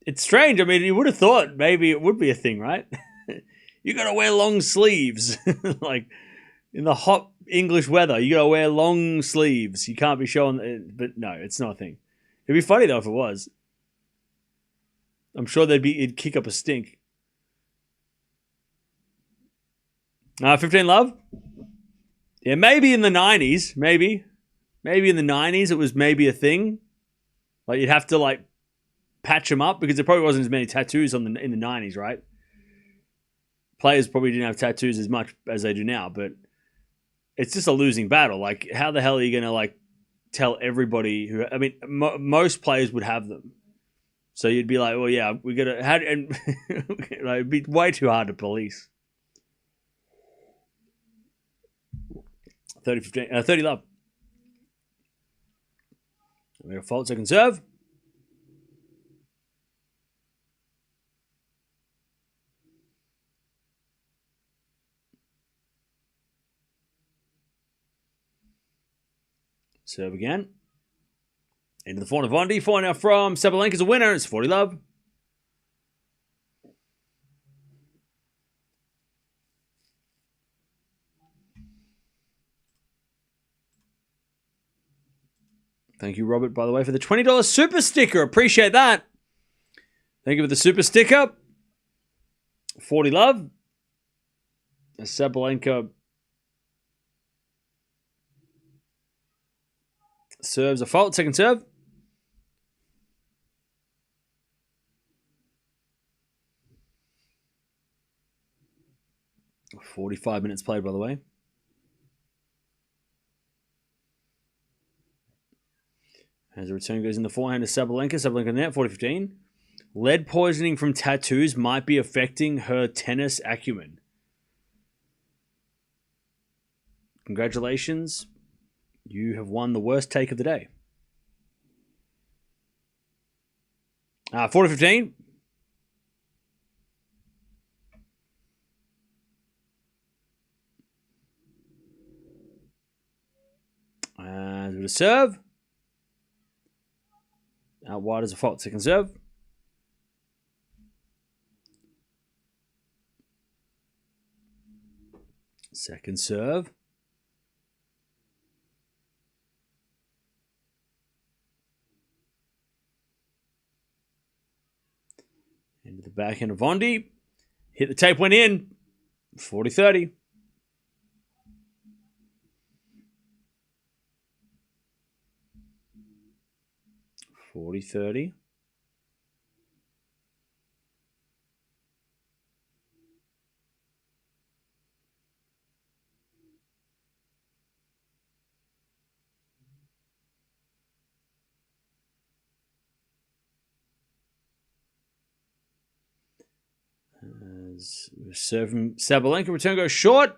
It's strange. I mean, you would have thought maybe it would be a thing, right? You got to wear long sleeves. Like in the hot English weather, you got to wear long sleeves. You can't be showing, but no, it's not a thing. It'd be funny though if it was. I'm sure it'd kick up a stink. 15 love. Yeah, maybe in the 90s. Maybe in the 90s it was maybe a thing. Like you'd have to like patch them up because there probably wasn't as many tattoos in the 90s, right? Players probably didn't have tattoos as much as they do now, but it's just a losing battle. Like, how the hell are you going to like tell everybody who? I mean, most players would have them, so you'd be like, "Well, yeah, we got to." And like, it'd be way too hard to police. 30 love. We got a fault second serve. Serve again. Into the forehand of Vondi. Forehand now from Sabalenka's a winner. It's 40 love. Thank you, Robert, by the way, for the $20 super sticker. Appreciate that. Thank you for the super sticker. 40 love. Sabalenka serves a fault. Second serve. "45 minutes played, by the way. As the return goes in the forehand to Sabalenka. Sabalenka net, 40-15. Lead poisoning from tattoos might be affecting her tennis acumen. Congratulations. You have won the worst take of the day. 40-15. As with a serve. Out wide as a fault. Second serve. Second serve. Into the backhand of Vondi. Hit the tape, went in. 40-30. Serving Sabalenka. Return goes short.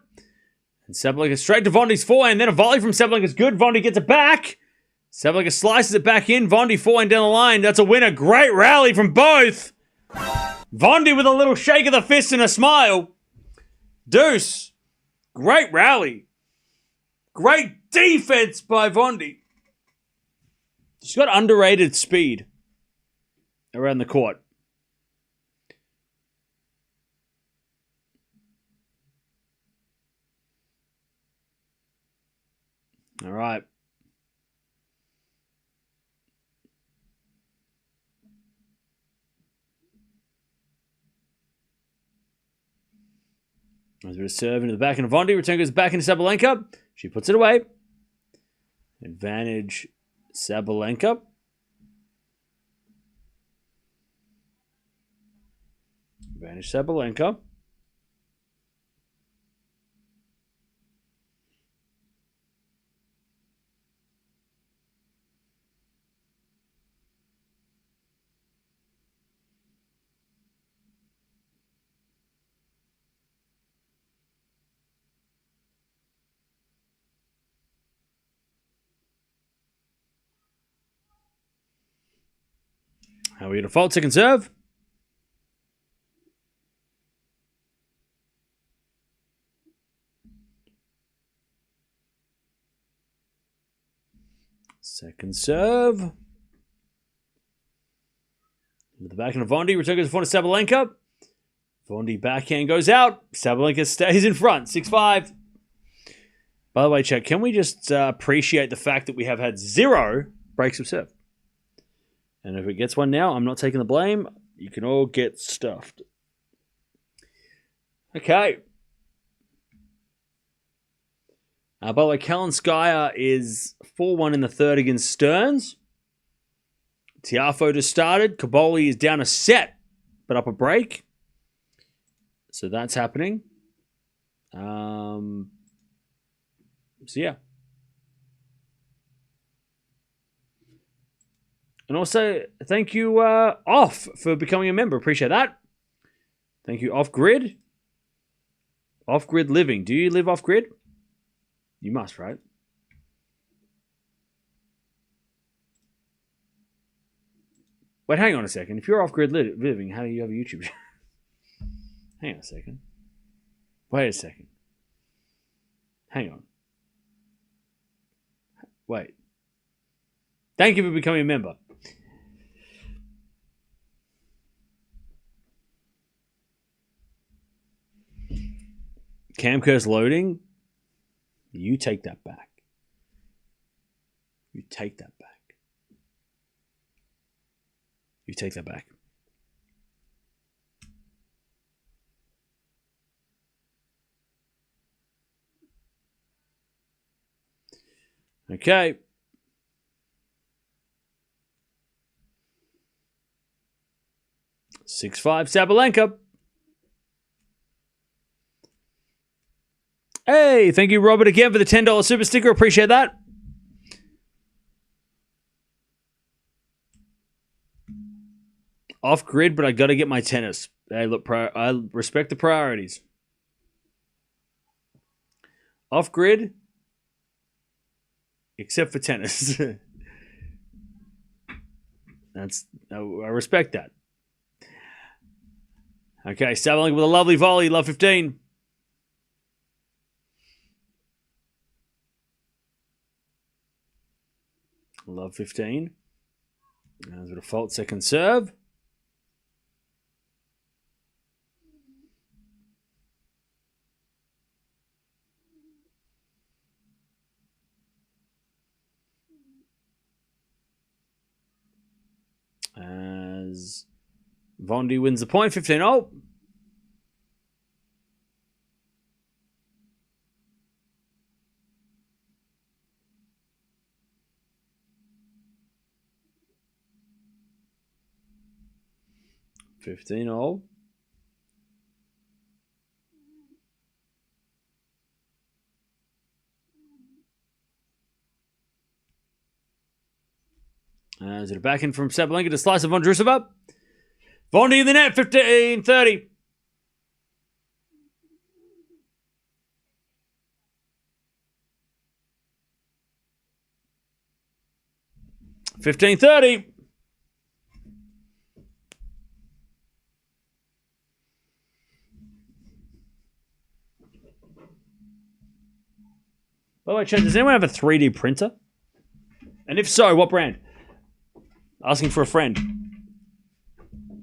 And Sabalenka straight to Vondi's forehand. Then a volley from Sabalenka's good. Vondi gets it back. Sabalenka slices it back in. Vondi forehand down the line. That's a winner. Great rally from both. Vondi with a little shake of the fist and a smile. Deuce. Great rally. Great defense by Vondi. She's got underrated speed around the court. All right. As we serve into the back end of Vondi. Return goes back into Sabalenka. She puts it away. Advantage Sabalenka. Advantage Sabalenka. How are we going to fault second serve? Second serve. Into the backhand of Vondi. Return goes in front of Sabalenka. Vondi backhand goes out. Sabalenka stays in front. 6-5. By the way, Chet, can we just appreciate the fact that we have had 0 breaks of serve? And if it gets one now, I'm not taking the blame. You can all get stuffed. Okay. By the way, Kalinskaya is 4-1 in the third against Stearns. Tiafoe just started. Kaboli is down a set, but up a break. So that's happening. So yeah. And also, thank you, Off, for becoming a member. Appreciate that. Thank you, Off Grid. Off Grid Living. Do you live off grid? You must, right? Wait, hang on a second. If you're off grid living, how do you have a YouTube channel? Hang on a second. Wait a second. Hang on. Wait. Thank you for becoming a member. Camcurse loading. You take that back. You take that back. You take that back. Okay. Six five Sabalenka. Hey, thank you, Robert, again for the $10 super sticker. Appreciate that. Off grid, but I got to get my tennis. Hey, look, I respect the priorities. Off grid, except for tennis. I respect that. Okay, Sabalenka with a lovely volley, love 15. Love 15. There's a default second serve. As Vondi wins the point, 15-0. Is it a back in from Sabalenka to slice of Vondrousova? Vondi in the net, 15-30. $15.30. By the way, chat, does anyone have a 3D printer? And if so, what brand? Asking for a friend.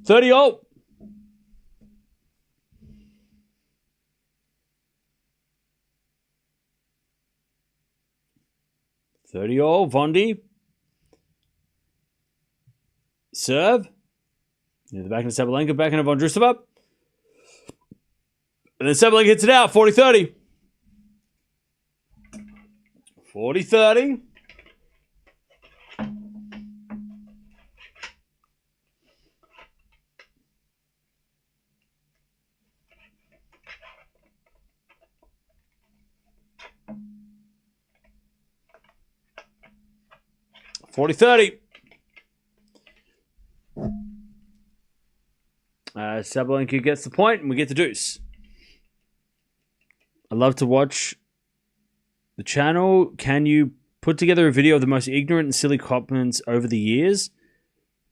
30-0. Vondi. Serve. Yeah, the back into Sabalenka, back into Vondrousova. And then Sabalenka hits it out, 40-30. 40-30. Sabalenka gets the point, and we get the deuce. I love to watch the channel. Can you put together a video of the most ignorant and silly comments over the years?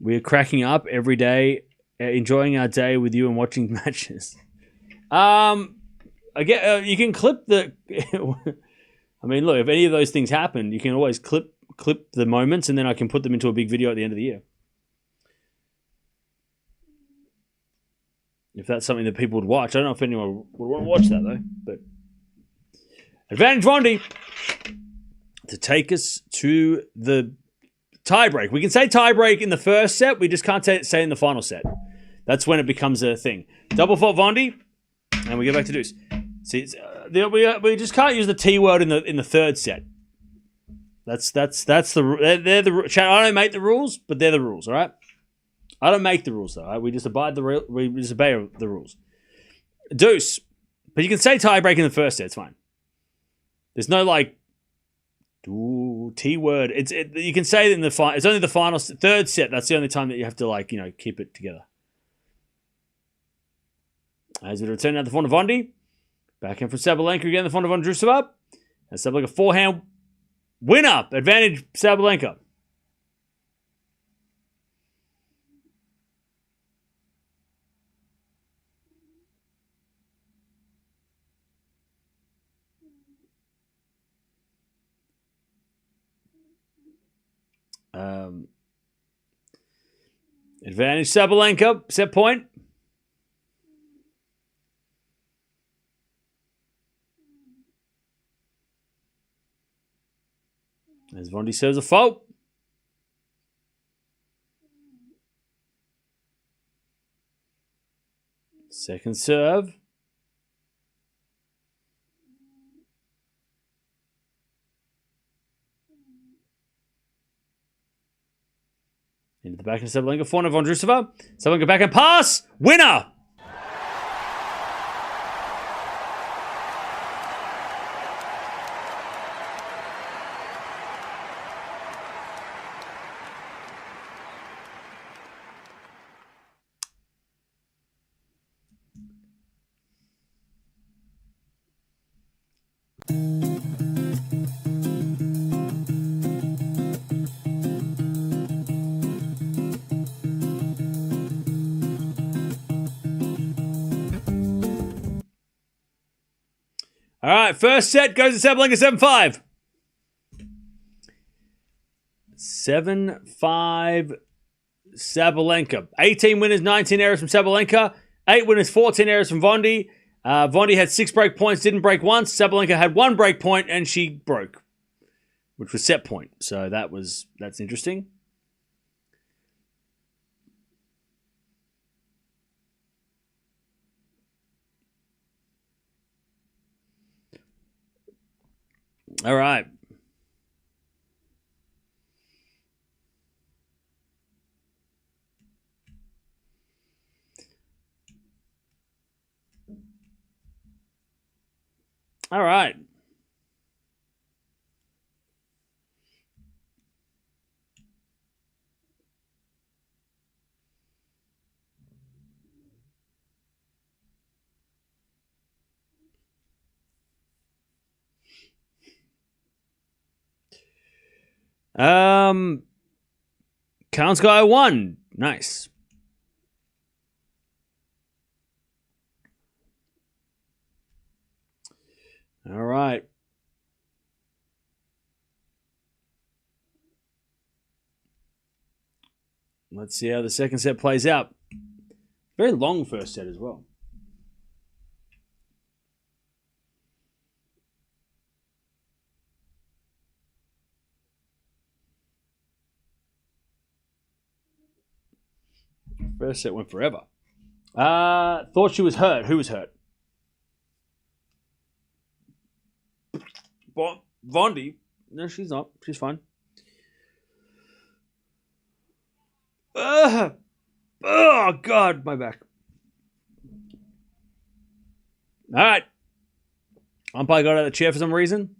We're cracking up every day, enjoying our day with you and watching matches. Again, you can clip the. I mean, look, if any of those things happen, you can always clip the moments, and then I can put them into a big video at the end of the year. If that's something that people would watch. I don't know if anyone would want to watch that, though. But advantage Vondi to take us to the tiebreak. We can say tiebreak in the first set. We just can't say in the final set. That's when it becomes a thing. Double fault Vondi, and we get back to deuce. See, We just can't use the T word in the third set. That's the they're the chat. I don't make the rules, but they're the rules. All right. I don't make the rules though. Right? We just obey the rules. Deuce, but you can say tiebreak in the first set. It's fine. There's no T word. You can say it in the final. It's only the final third set. That's the only time that you have to keep it together. As we return now to Vondrousova. Back in from Sabalenka again, the Vondrousova. And Sabalenka forehand winner. Advantage Sabalenka. Advantage Sabalenka. Set point. As Vondi serves a fault. Second serve. Into the back of Sabalenka. Forehand Vondrousova. Sabalenka back and pass. Winner! All right, first set goes to Sabalenka, 7-5. 7-5 Sabalenka. 18 winners, 19 errors from Sabalenka. 8 winners, 14 errors from Vondi. Vondi had 6 break points, didn't break once. Sabalenka had 1 break point, and she broke, which was set point. So that's interesting. All right. All right. Kalinskaya won. Nice. All right. Let's see how the second set plays out. Very long first set as well. First set went forever. Thought she was hurt. Who was hurt? Vondi. No, she's not. She's fine. Oh, God, my back. All right. Umpire got out of the chair for some reason.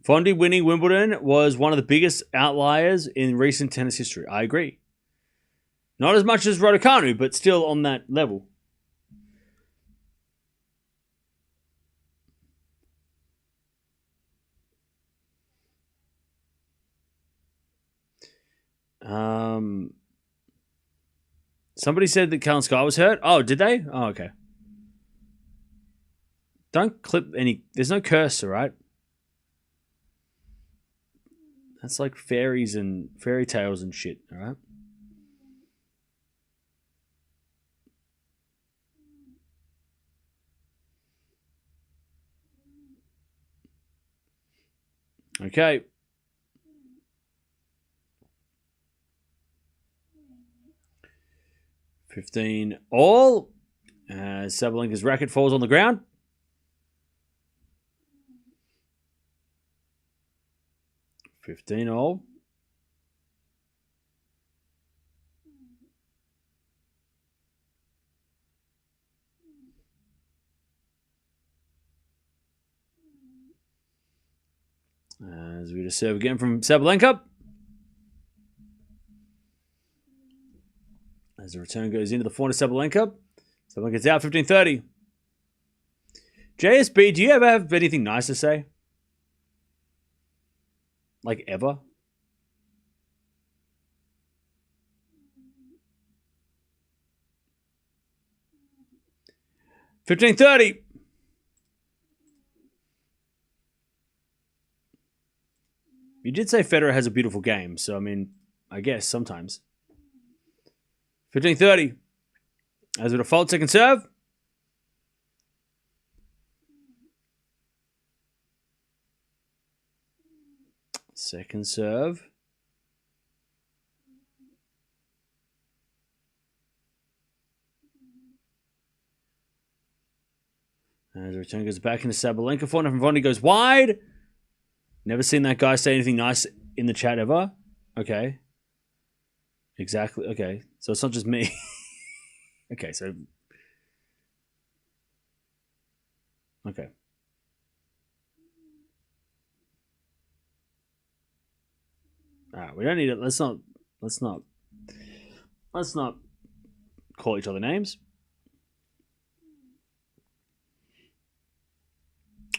Vondi winning Wimbledon was one of the biggest outliers in recent tennis history. I agree. Not as much as Raducanu, but still on that level. Somebody said that Kalinskaya was hurt. Oh, did they? Oh, okay. Don't clip any. There's no cursor, right? That's like fairies and fairy tales and shit, all right? Okay. 15 all. As Sabalenka's racket falls on the ground. $15 all. As we just serve again from Sabalenka. As the return goes into the forehand of Sabalenka. Sabalenka's out 15-30. JSB, do you ever have anything nice to say? Like ever? $15-30. You did say Federer has a beautiful game, so I mean, I guess sometimes. 15-30. As a default second serve. Second serve. As the return goes back into Sabalenka. Forehand from Vondi goes wide. Never seen that guy say anything nice in the chat ever. Okay. Exactly. Okay. So it's not just me. Okay, so... Okay. Alright, we don't need it. Let's not call each other names.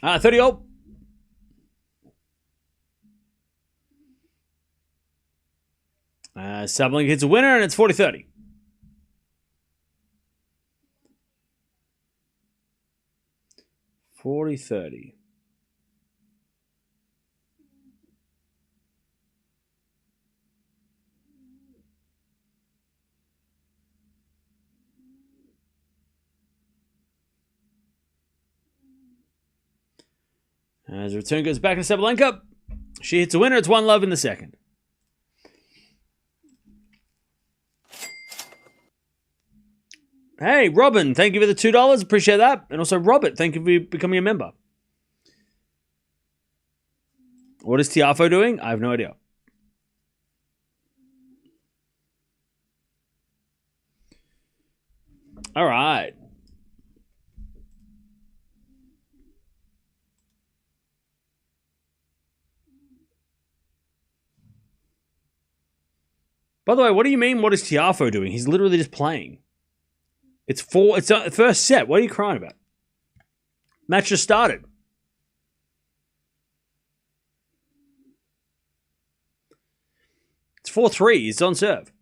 30 all. Sabalenka hits a winner, and it's 40-30. As the return goes back to Sabalenka, she hits a winner. It's 1-love in the second. Hey, Robin, thank you for the $2. Appreciate that. And also, Robert, thank you for becoming a member. What is Tiafo doing? I have no idea. All right. By the way, what do you mean, what is Tiafo doing? He's literally just playing. It's the first set. What are you crying about? Match just started. It's 4-3. He's on serve.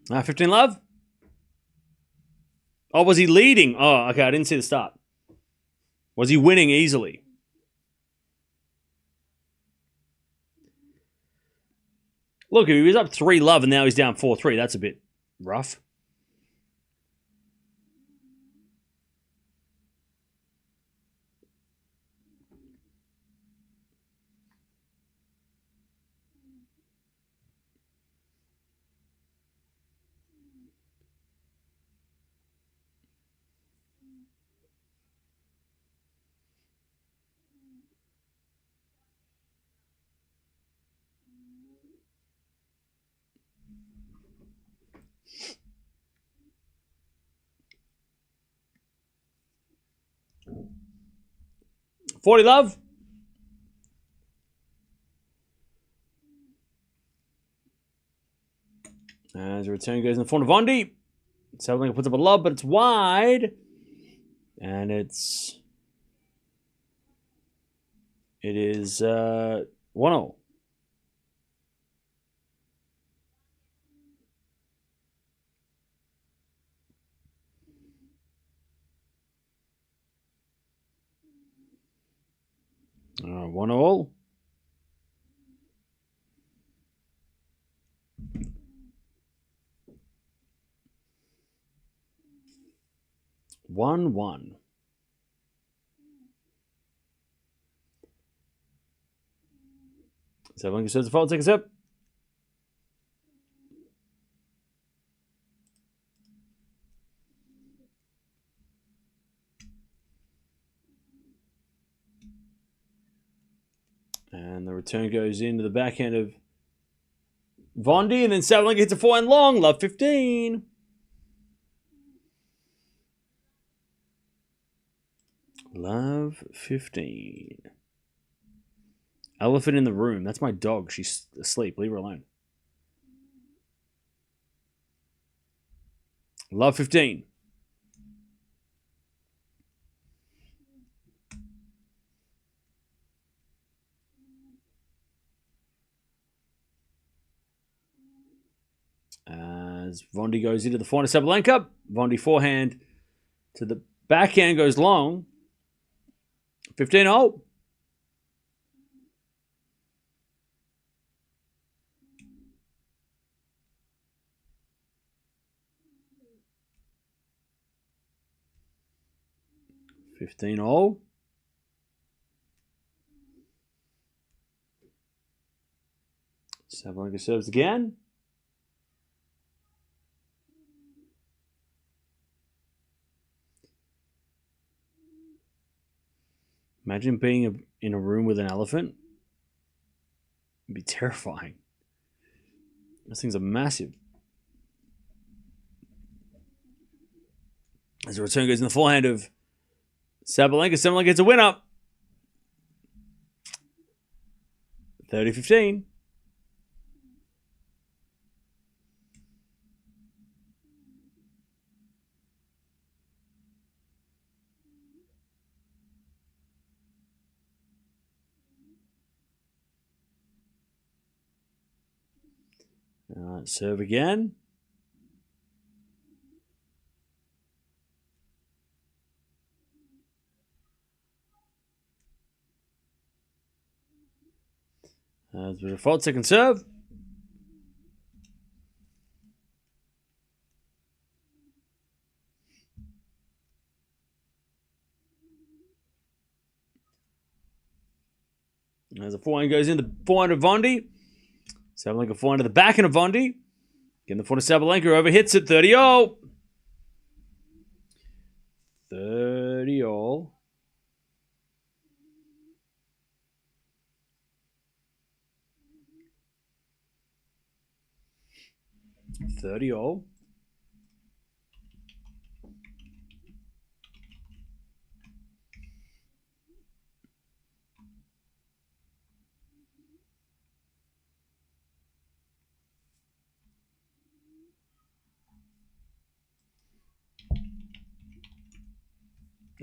Ah, 15-love. Oh, was he leading? Oh, okay. I didn't see the start. Was he winning easily? Look, he was up 3-love and now he's down 4-3. That's a bit rough. $40-love. As the return goes in the front of Vondi. Sabalenka puts up a lob, but it's wide. And it is 1-0. One all. 1-1. Sabalenka serves the fault. Take a sip. And the return goes into the backhand of Vondi, and then Sabalenka hits a forehand long. Love 15. Love 15. Elephant in the room. That's my dog. She's asleep. Leave her alone. Love 15. As Vondi goes into the forehand of Sabalenka. Vondi forehand to the backhand goes long. 15-0. Sabalenka serves again. Imagine being in a room with an elephant. It'd be terrifying. Those things are massive. As the return goes in the forehand of Sabalenka. Sabalenka gets a win up. 30-15. Serve again. As a fault, second serve. As the forehand goes in, the forehand of Vondi. Sabalenka forehand to the backhand of Vondi. Getting the forehand of Sabalenka, over hits it 30-0. 30-0.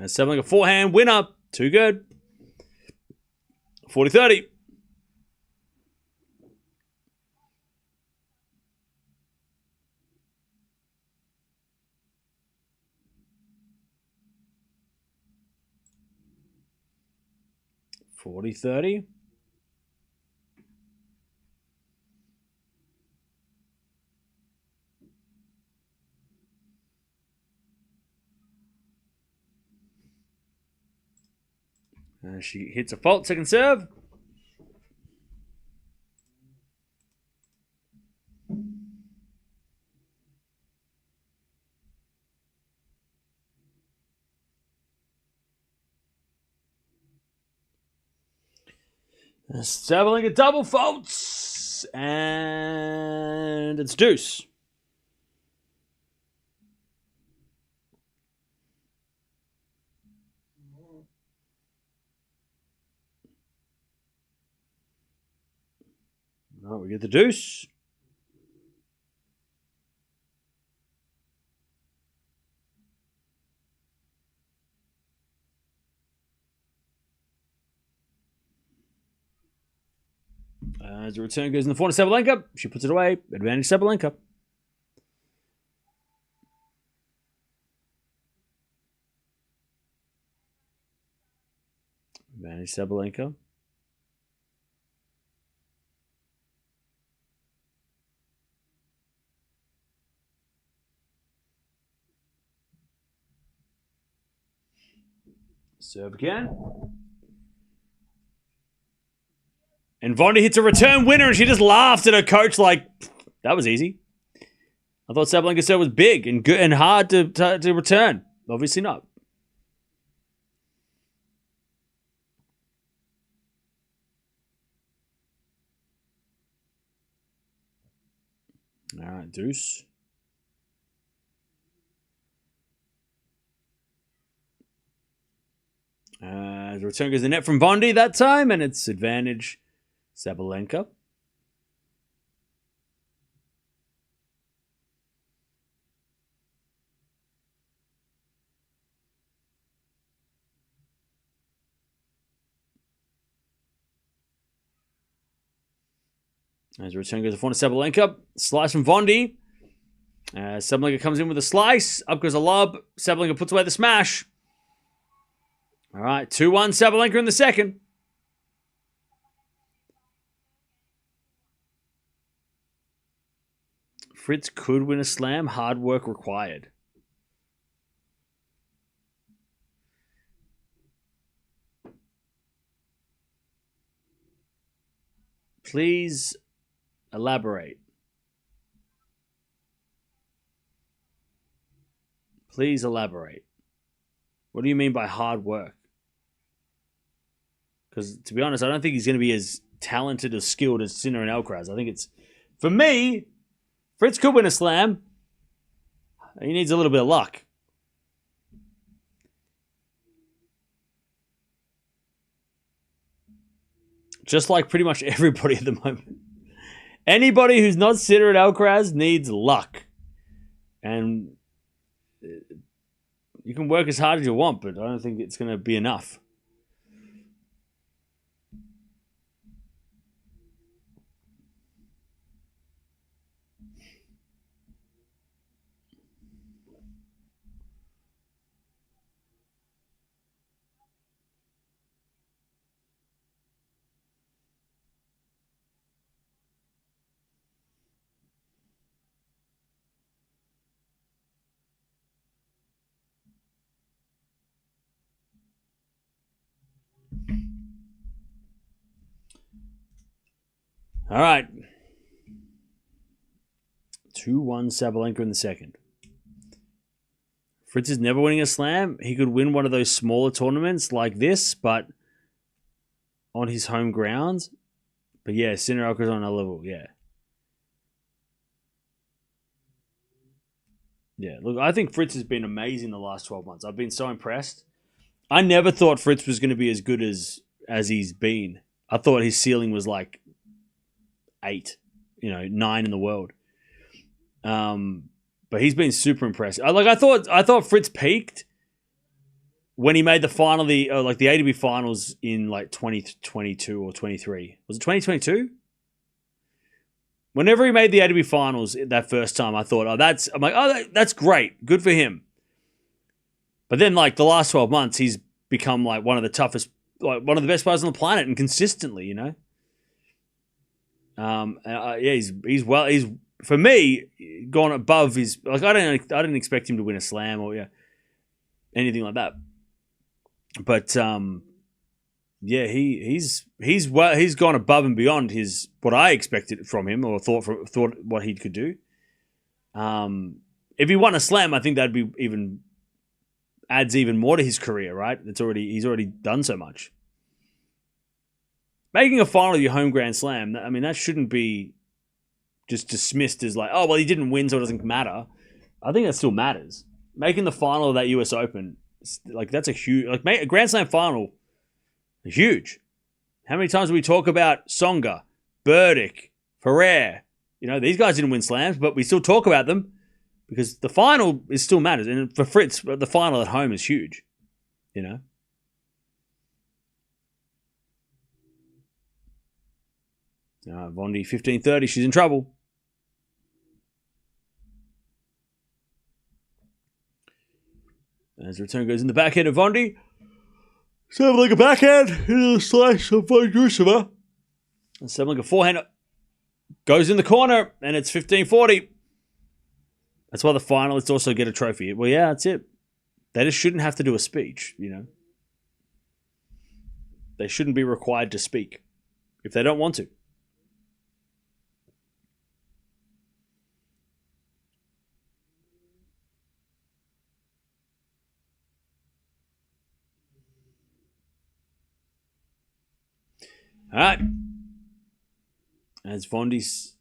And Sabalenka forehand winner. Too good. 40-30. And she hits a fault, second serve. Sabalenka double faults. And it's deuce. All right, we get the deuce. As the return goes in the forehand of Sabalenka, she puts it away. Advantage Sabalenka. Advantage Sabalenka. Serve again. And Vondi hits a return winner, and she just laughed at her coach like, that was easy. I thought Sabalenka serve was big and good and hard to return. Obviously not. All right, deuce. The return goes to the net from Vondi that time, and it's advantage Sabalenka. As the return goes to Sabalenka. Slice from Vondi. Sabalenka comes in with a slice. Up goes a lob. Sabalenka puts away the smash. All right, 2-1 Sabalenka in the second. Fritz could win a slam. Hard work required. Please elaborate. Please elaborate. What do you mean by hard work? Because, to be honest, I don't think he's going to be as talented or skilled as Sinner and Alcaraz. I think it's... For me, Fritz could win a slam. He needs a little bit of luck. Just like pretty much everybody at the moment. Anybody who's not Sinner and Alcaraz needs luck. And you can work as hard as you want, but I don't think it's going to be enough. All right. 2-1 Sabalenka in the second. Fritz is never winning a slam. He could win one of those smaller tournaments like this, but on his home grounds. But yeah, Sinner Alcaraz on a level, yeah. Yeah, look, I think Fritz has been amazing the last 12 months. I've been so impressed. I never thought Fritz was going to be as good as he's been. I thought his ceiling was like 8, 9 in the world. But he's been super impressive. I thought Fritz peaked when he made the final, the ATP finals in like 2022 or 23. Was it 2022? Whenever he made the ATP finals that first time, I thought, that's great, good for him. But then, like the last 12 months, he's become like one of the toughest, like one of the best players on the planet, and consistently, he's for me gone above his. Like I didn't expect him to win a slam or anything like that. But he's gone above and beyond what I expected from him or thought what he could do. If he won a slam, I think that'd be adds even more to his career, right? He's already done so much. Making a final of your home Grand Slam, I mean, that shouldn't be just dismissed as like, oh, well, he didn't win, so it doesn't matter. I think that still matters. Making the final of that US Open, like that's a huge, a Grand Slam final, huge. How many times do we talk about Tsonga, Burdick, Ferrer? These guys didn't win slams, but we still talk about them because the final still matters. And for Fritz, the final at home is huge, Vondi 15-30, she's in trouble. As the return goes in the backhand of Vondi. Sabalenka backhand into the slice of Vondrousova. And Sabalenka forehand goes in the corner, and it's 15-40. That's why the finalists also get a trophy. Well, yeah, that's it. They just shouldn't have to do a speech, they shouldn't be required to speak if they don't want to. All right. As Vondi's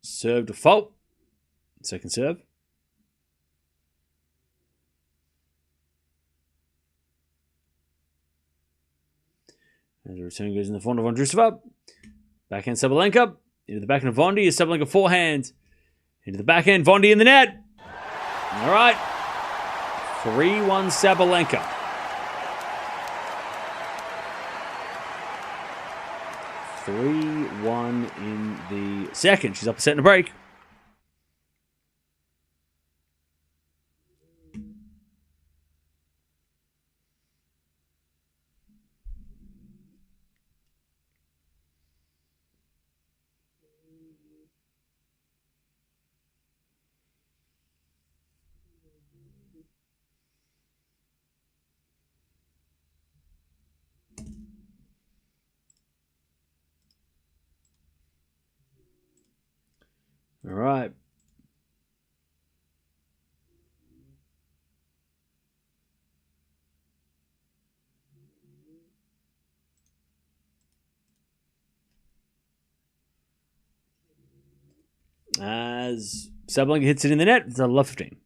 served a fault. Second serve. As the return goes in the front of Vondrousova. Backhand Sabalenka. Into the backhand of Vondi. Is Sabalenka forehand. Into the backhand. Vondi in the net. All right. 3-1 Sabalenka. 3-1 in the second. She's up a set and a break. All right. As Sabalenka hits it in the net, it's a love 15.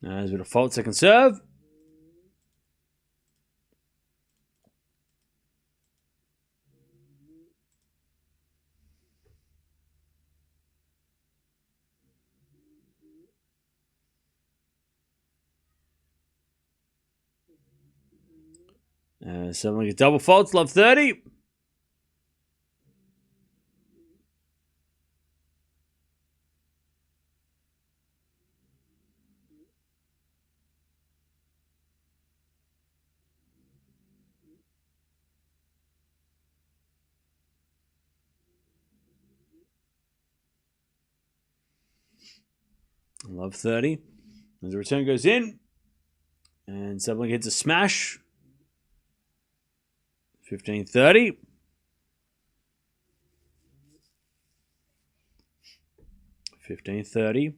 As with a fault, second serve. Sabalenka double faults, love 30. Love 30. As the return goes in. And Sabalenka hits a smash. 15-30. 15-30.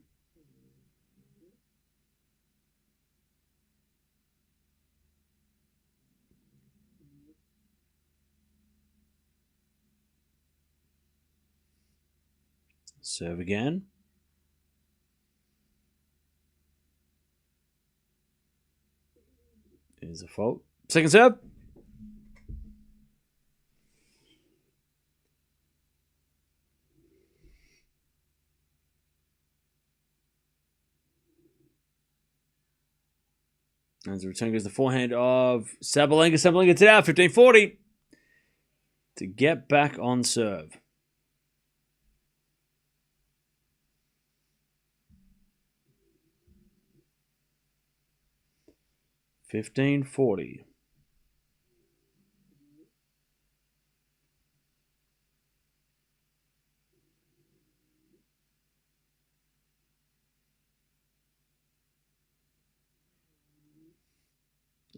Serve again. Is a fault. Second serve. As the return goes the forehand of Sabalenka. Sabalenka gets it out. 15-40. To get back on serve. $15.40.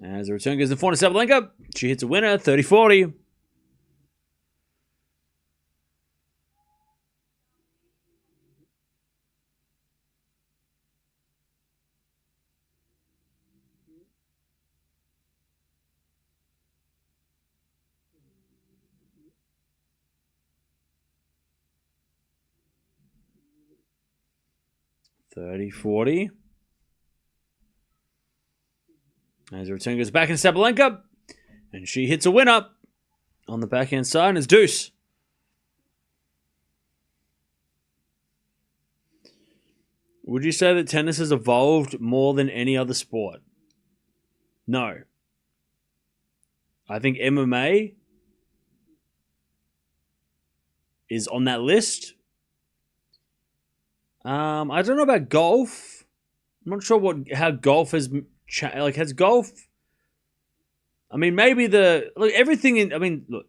As the return goes in front of Sabalenka, she hits a winner, 30-40. $30-40. As the return goes back into Sabalenka, and she hits a winner on the backhand side, and it's deuce. Would you say that tennis has evolved more than any other sport? No. I think MMA is on that list, I don't know about golf. I'm not sure how golf has has golf. I mean, maybe everything in. I mean, look,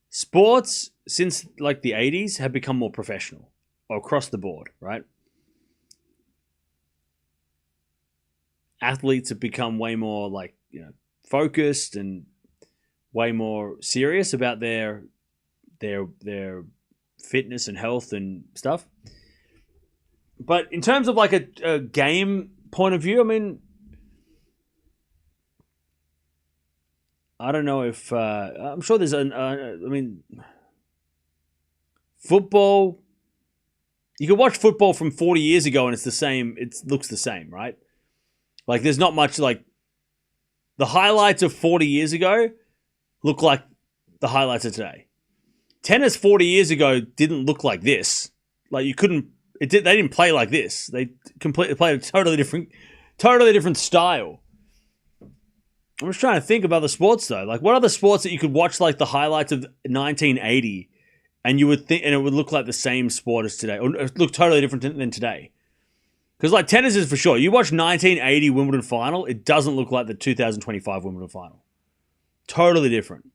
sports since like the 80s have become more professional across the board, right? Athletes have become way more focused and way more serious about their fitness and health and stuff. But in terms of like a game point of view, I mean, I don't know if I'm sure there's I mean, football. You can watch football from 40 years ago and it's the same. It looks the same, right? Like there's not much like the highlights of 40 years ago look like the highlights of today. Tennis 40 years ago didn't look like this. Like you couldn't. They didn't play like this. They completely played a totally different style. I'm just trying to think of other sports though. Like what other sports that you could watch like the highlights of 1980 and you would think and it would look like the same sport as today or look totally different than today. Because like tennis is for sure. You watch 1980 Wimbledon final, it doesn't look like the 2025 Wimbledon final. Totally different.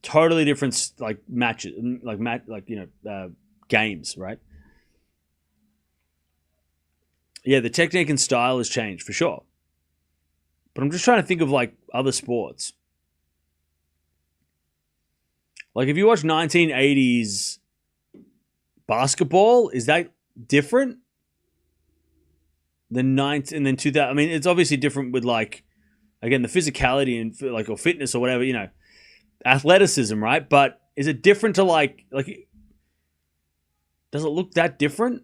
Totally different like matches, games, right? Yeah, the technique and style has changed for sure. But I'm just trying to think of like other sports. Like if you watch 1980s basketball, is that different than 2000? I mean, it's obviously different with like, again, the physicality and like or fitness or whatever, athleticism, right? But is it different to like does it look that different?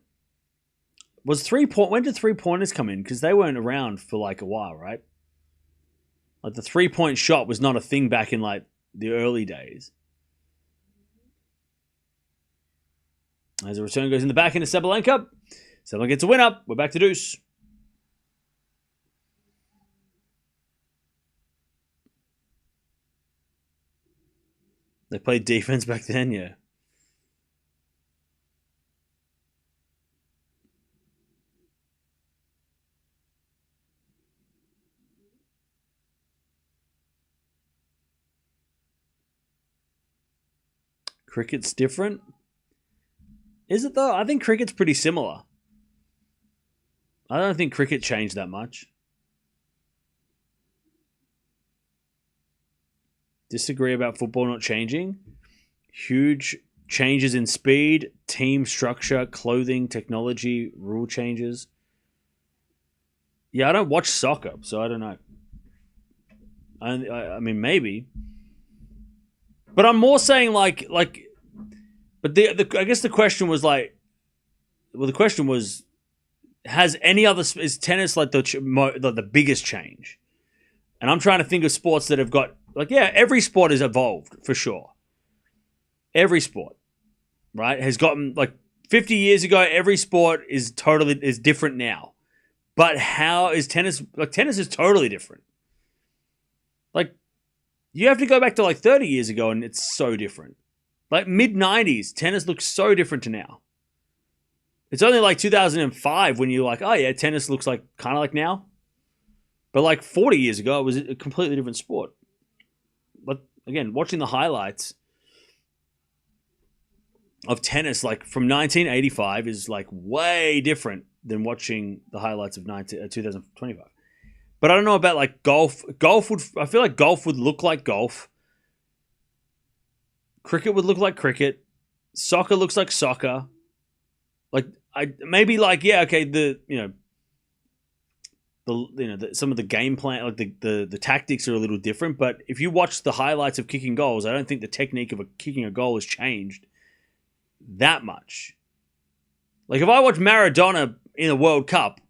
When did 3-pointers come in? Because they weren't around for like a while, right? Like the 3-point shot was not a thing back in like the early days. As a return goes in the back into Sabalenka. Sabalenka gets a win up. We're back to deuce. They played defense back then, yeah. Cricket's different. Is it though? I think cricket's pretty similar. I don't think cricket changed that much. Disagree about football not changing. Huge changes in speed, team structure, clothing, technology, rule changes. Yeah, I don't watch soccer, so I don't know. I mean, maybe. But I'm more saying like but I guess the question was like, well, the question was, is tennis like the biggest change? And I'm trying to think of sports that have got every sport has evolved for sure. Every sport, right, has gotten like 50 years ago. Every sport is different now. But how is tennis? Like tennis is totally different. Like you have to go back to like 30 years ago and it's so different. Like mid-90s, tennis looks so different to now. It's only like 2005 when you're like, oh yeah, tennis looks like kind of like now. But like 40 years ago, it was a completely different sport. But again, watching the highlights of tennis like from 1985 is like way different than watching the highlights of 2025. But I don't know about like golf. I feel like golf would look like golf. Cricket would look like cricket. Soccer looks like soccer. Like some of the game plan, like the tactics are a little different. But if you watch the highlights of kicking goals, I don't think the technique of kicking a goal has changed that much. Like if I watch Maradona in a World Cup,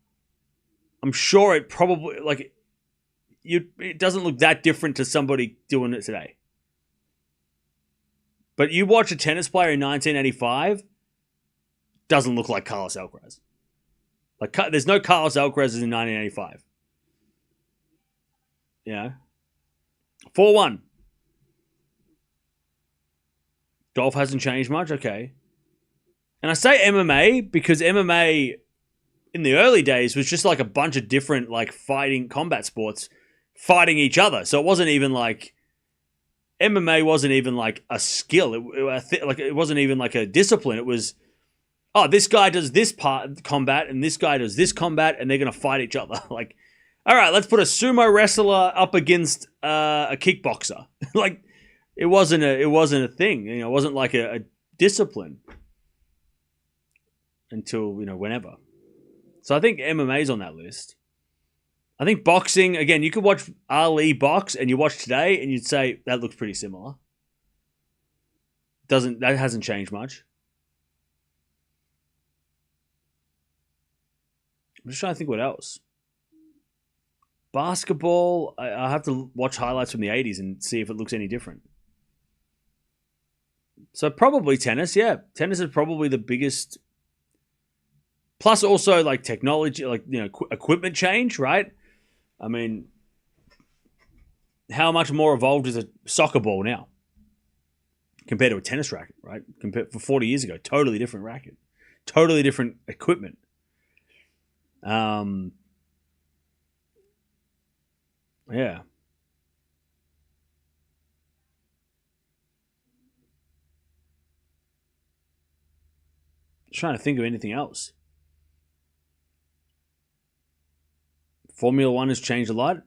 I'm sure it probably it doesn't look that different to somebody doing it today. But you watch a tennis player in 1985, doesn't look like Carlos Alcaraz. Like there's no Carlos Alcaraz in 1985. Yeah. 4-1. Golf hasn't changed much. Okay. And I say MMA because MMA in the early days was just like a bunch of different like fighting combat sports fighting each other. So it wasn't even like MMA wasn't even like a skill. It wasn't even like a discipline. It was, oh, this guy does this part combat and this guy does this combat and they're going to fight each other. Like, all right, let's put a sumo wrestler up against a kickboxer. Like, it wasn't a thing. You know, it wasn't like a discipline until, you know, whenever. So I think MMA's on that list. I think boxing, again, you could watch Ali box and you watch today and you'd say that looks pretty similar. That hasn't changed much. I'm just trying to think what else. Basketball, I have to watch highlights from the 80s and see if it looks any different. So probably tennis, yeah. Tennis is probably the biggest. Plus also like technology, like, you know, equipment change, right? I mean, how much more evolved is a soccer ball now compared to a tennis racket, right? Compared for 40 years ago, totally different racket, totally different equipment. Yeah. Just trying to think of anything else. Formula One has changed a lot.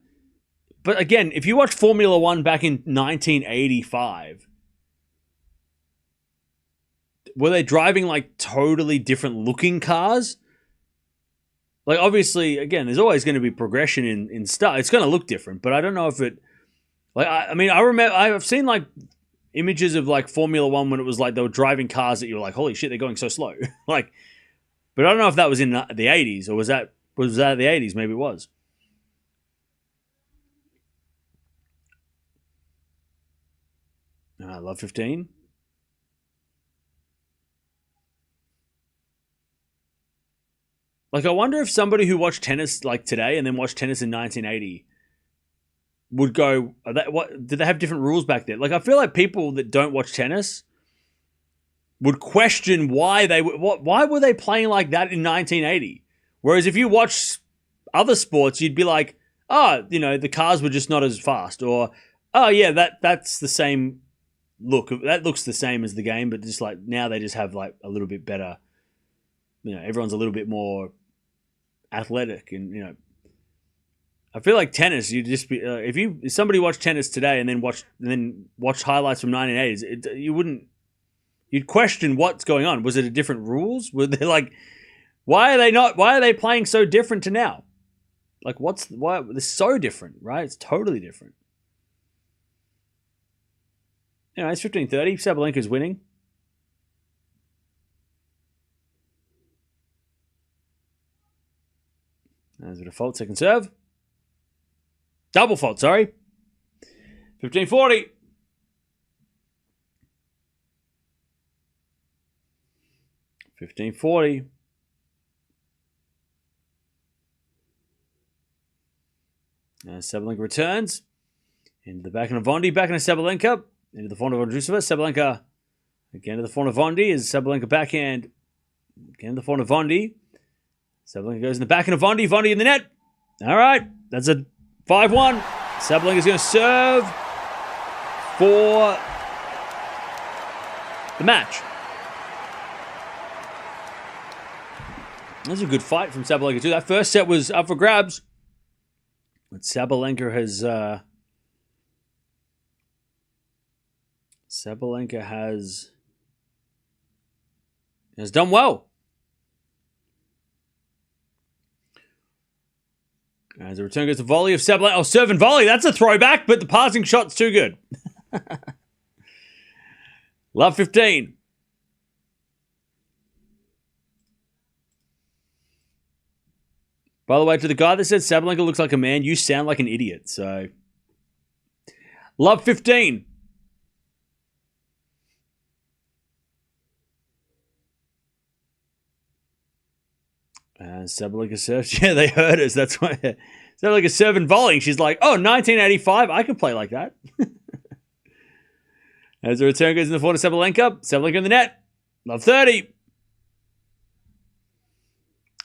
But again, if you watch Formula One back in 1985, were they driving like totally different looking cars? Like, obviously, again, there's always going to be progression in stuff. It's going to look different, but I don't know if it... Like, I mean, I remember... I've seen, like, images of, like, Formula One when it was, like, they were driving cars that you were like, holy shit, they're going so slow. Like, but I don't know if that was in the 80s, or was that the 80s? Maybe it was. I love 15. Like, I wonder if somebody who watched tennis like today and then watched tennis in 1980 would go, what did they have different rules back then? Like, I feel like people that don't watch tennis would question why were they playing like that in 1980? Whereas if you watch other sports, you'd be like, oh, you know, the cars were just not as fast, or oh yeah, that's the same look. That looks the same as the game, but just like now they just have like a little bit better. You know, everyone's a little bit more athletic, and you know, I feel like tennis. You'd just be if somebody watched tennis today and then watched highlights from 1980s, you'd question what's going on. Was it a different rules? Were they like, why are they playing so different to now? Like, why they're so different, right? It's totally different. Anyway, it's 15-30. Sabalenka's winning. There's a default second serve. Double fault, sorry. 15-40. Sabalenka returns. Into the back of Vondi. Back into Sabalenka. Into the front of Vondrousova. Sabalenka again to the front of Vondi. Is Sabalenka backhand. Again to the front of Vondi. Sabalenka goes in the back of Vondi. Vondi in the net. All right. That's a 5-1. Sabalenka's going to serve for the match. That was a good fight from Sabalenka too. That first set was up for grabs. But Sabalenka has done well. As the return goes to volley of Sabalenka. Oh, serve and volley. That's a throwback, but the passing shot's too good. Love 15. By the way, to the guy that said Sabalenka looks like a man, you sound like an idiot. So, love 15. Sabalenka serves. Yeah, they heard us. That's why. Sabalenka serving volleying. She's like, oh, 1985. I could play like that. As the return goes in the forward of Sabalenka. Sabalenka in the net. Love 30.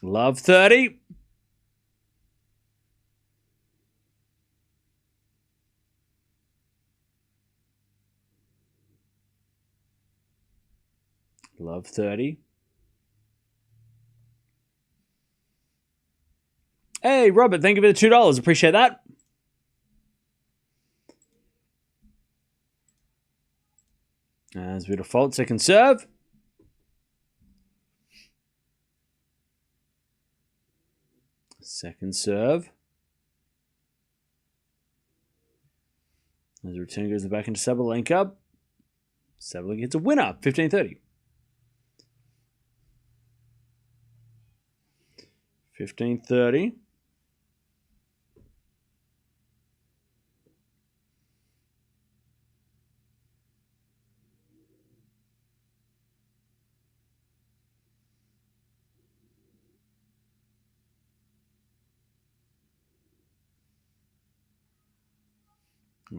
Love 30. Love 30. Hey, Robert, thank you for the $2. Appreciate that. As we default, second serve. Second serve. As the return goes back into Sabalenka. Sabalenka gets a winner, 15-30. 15-30.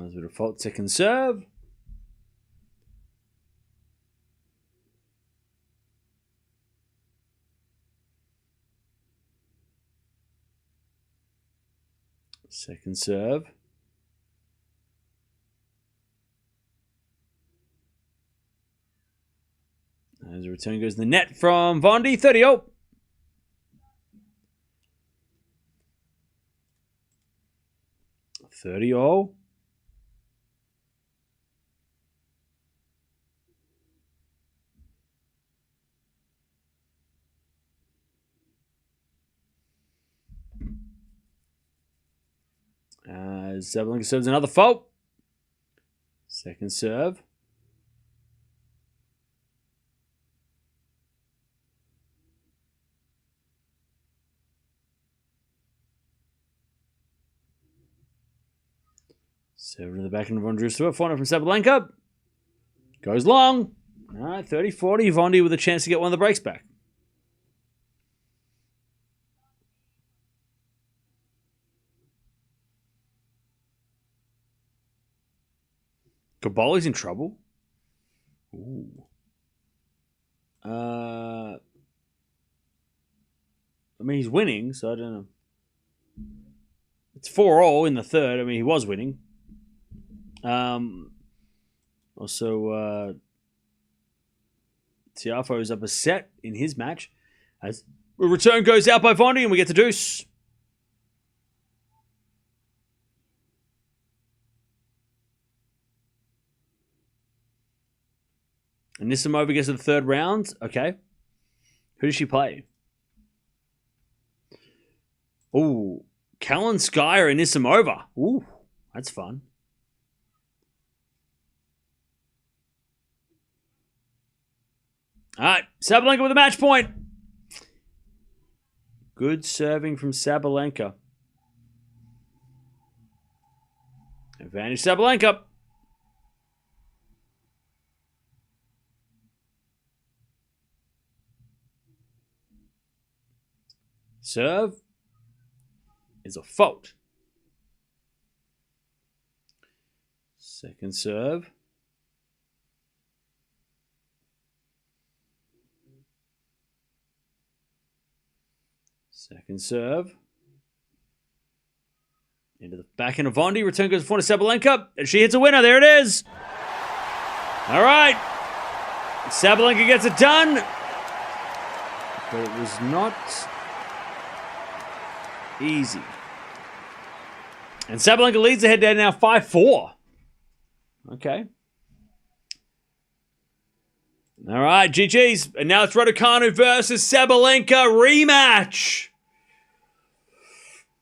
As we default, second serve. Second serve. As the return goes to the net from Vondi, 30-0. $30-0. As Sabalenka serves another fault. Second serve. Serve to the back end of Vondrousova. Forehand from Sabalenka. Goes long. All right, 30-40. Vondi with a chance to get one of the breaks back. Caboli's in trouble. Ooh. I mean, he's winning, so I don't know. It's 4-all in the third. I mean, he was winning. Also, Tiafoe's up a set in his match. As the return goes out by Vondi, and we get the deuce. And Nisimova gets to the third round. Okay. Who does she play? Ooh. Kalinskaya and Nisimova. Ooh. That's fun. All right. Sabalenka with a match point. Good serving from Sabalenka. Advantage Sabalenka. Serve is a fault. Second serve. Second serve. Into the back end of Vondi. Return goes forward to Sabalenka. And she hits a winner. There it is. All right. Sabalenka gets it done. But it was not easy. And Sabalenka leads the head-to-head now 5-4. Okay. All right, GG's. And now it's Raducanu versus Sabalenka rematch.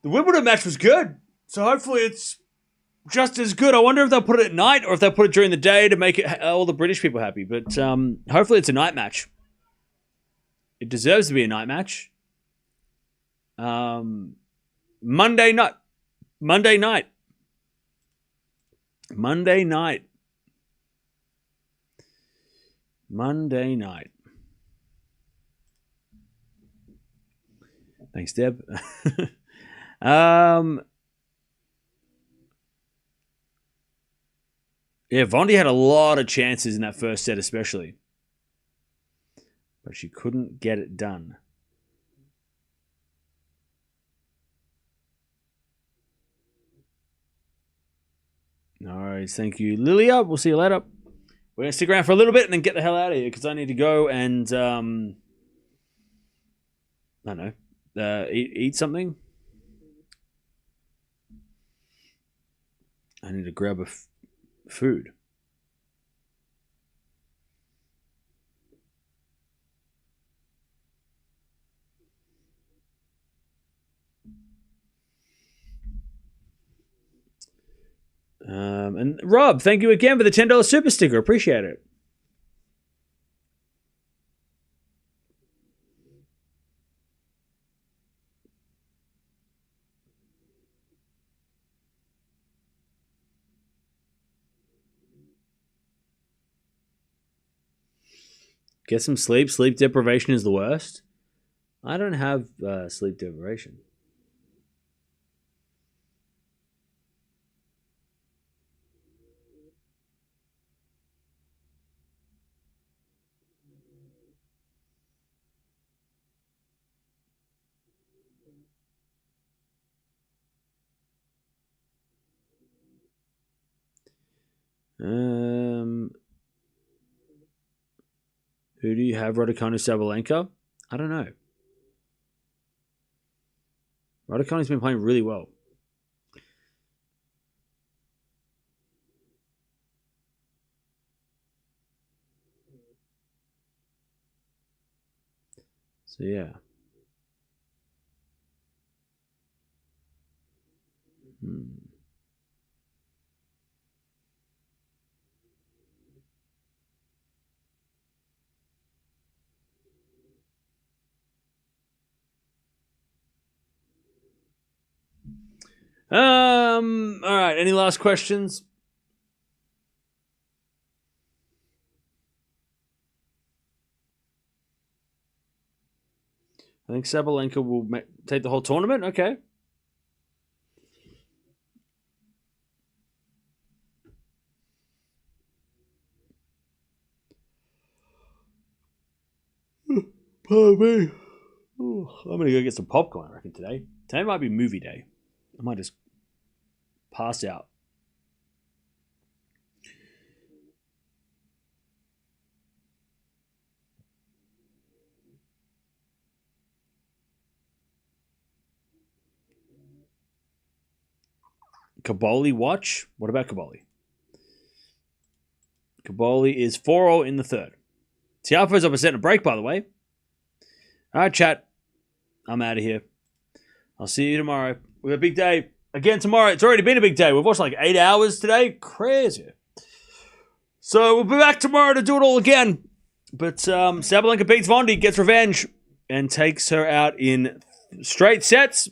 The Wimbledon match was good. So hopefully it's just as good. I wonder if they'll put it at night or if they'll put it during the day to make it all the British people happy. But hopefully it's a night match. It deserves to be a night match. Monday night. Monday night. Monday night. Monday night. Thanks, Deb. Yeah, Vondi had a lot of chances in that first set especially. But she couldn't get it done. worries. Thank you, Lilia. We'll see you later. We're going to stick around for a little bit and then get the hell out of here because I need to go and, I don't know, eat something. I need to grab food. And Rob, thank you again for the $10 super sticker. Appreciate it. Get some sleep. Sleep deprivation is the worst. I don't have sleep deprivation. Who do you have? Raducanu, Sabalenka? I don't know. Raducanu's been playing really well. So yeah. All right. Any last questions? I think Sabalenka will take the whole tournament. Okay. Pardon me. I'm going to go get some popcorn, I reckon, today. Today might be movie day. I might just pass out. Caboli watch? What about Caboli? Caboli is 4-0 in the third. Tiafoe's up a set and a break, by the way. All right, chat. I'm out of here. I'll see you tomorrow. We have a big day again tomorrow. It's already been a big day. We've watched like 8 hours today. Crazy. So we'll be back tomorrow to do it all again. But Sabalenka beats Vondi, gets revenge, and takes her out in straight sets.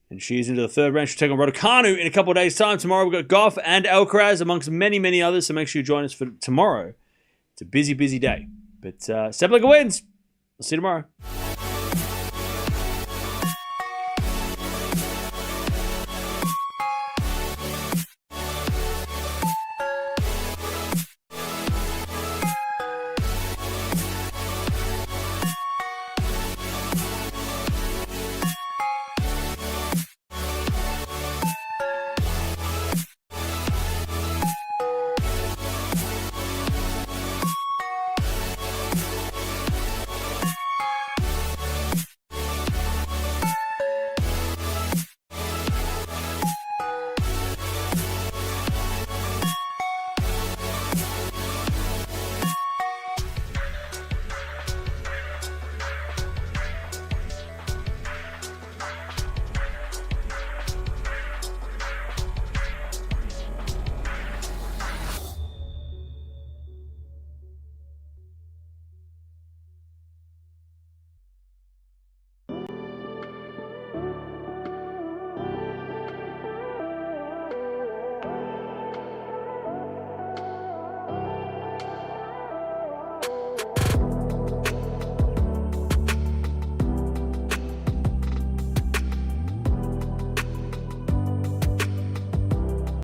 And she's into the third round. She'll take on Raducanu in a couple of days' time. Tomorrow we've got Gauff and Alcaraz, amongst many, many others. So make sure you join us for tomorrow. It's a busy, busy day. But Sabalenka wins. I'll see you tomorrow.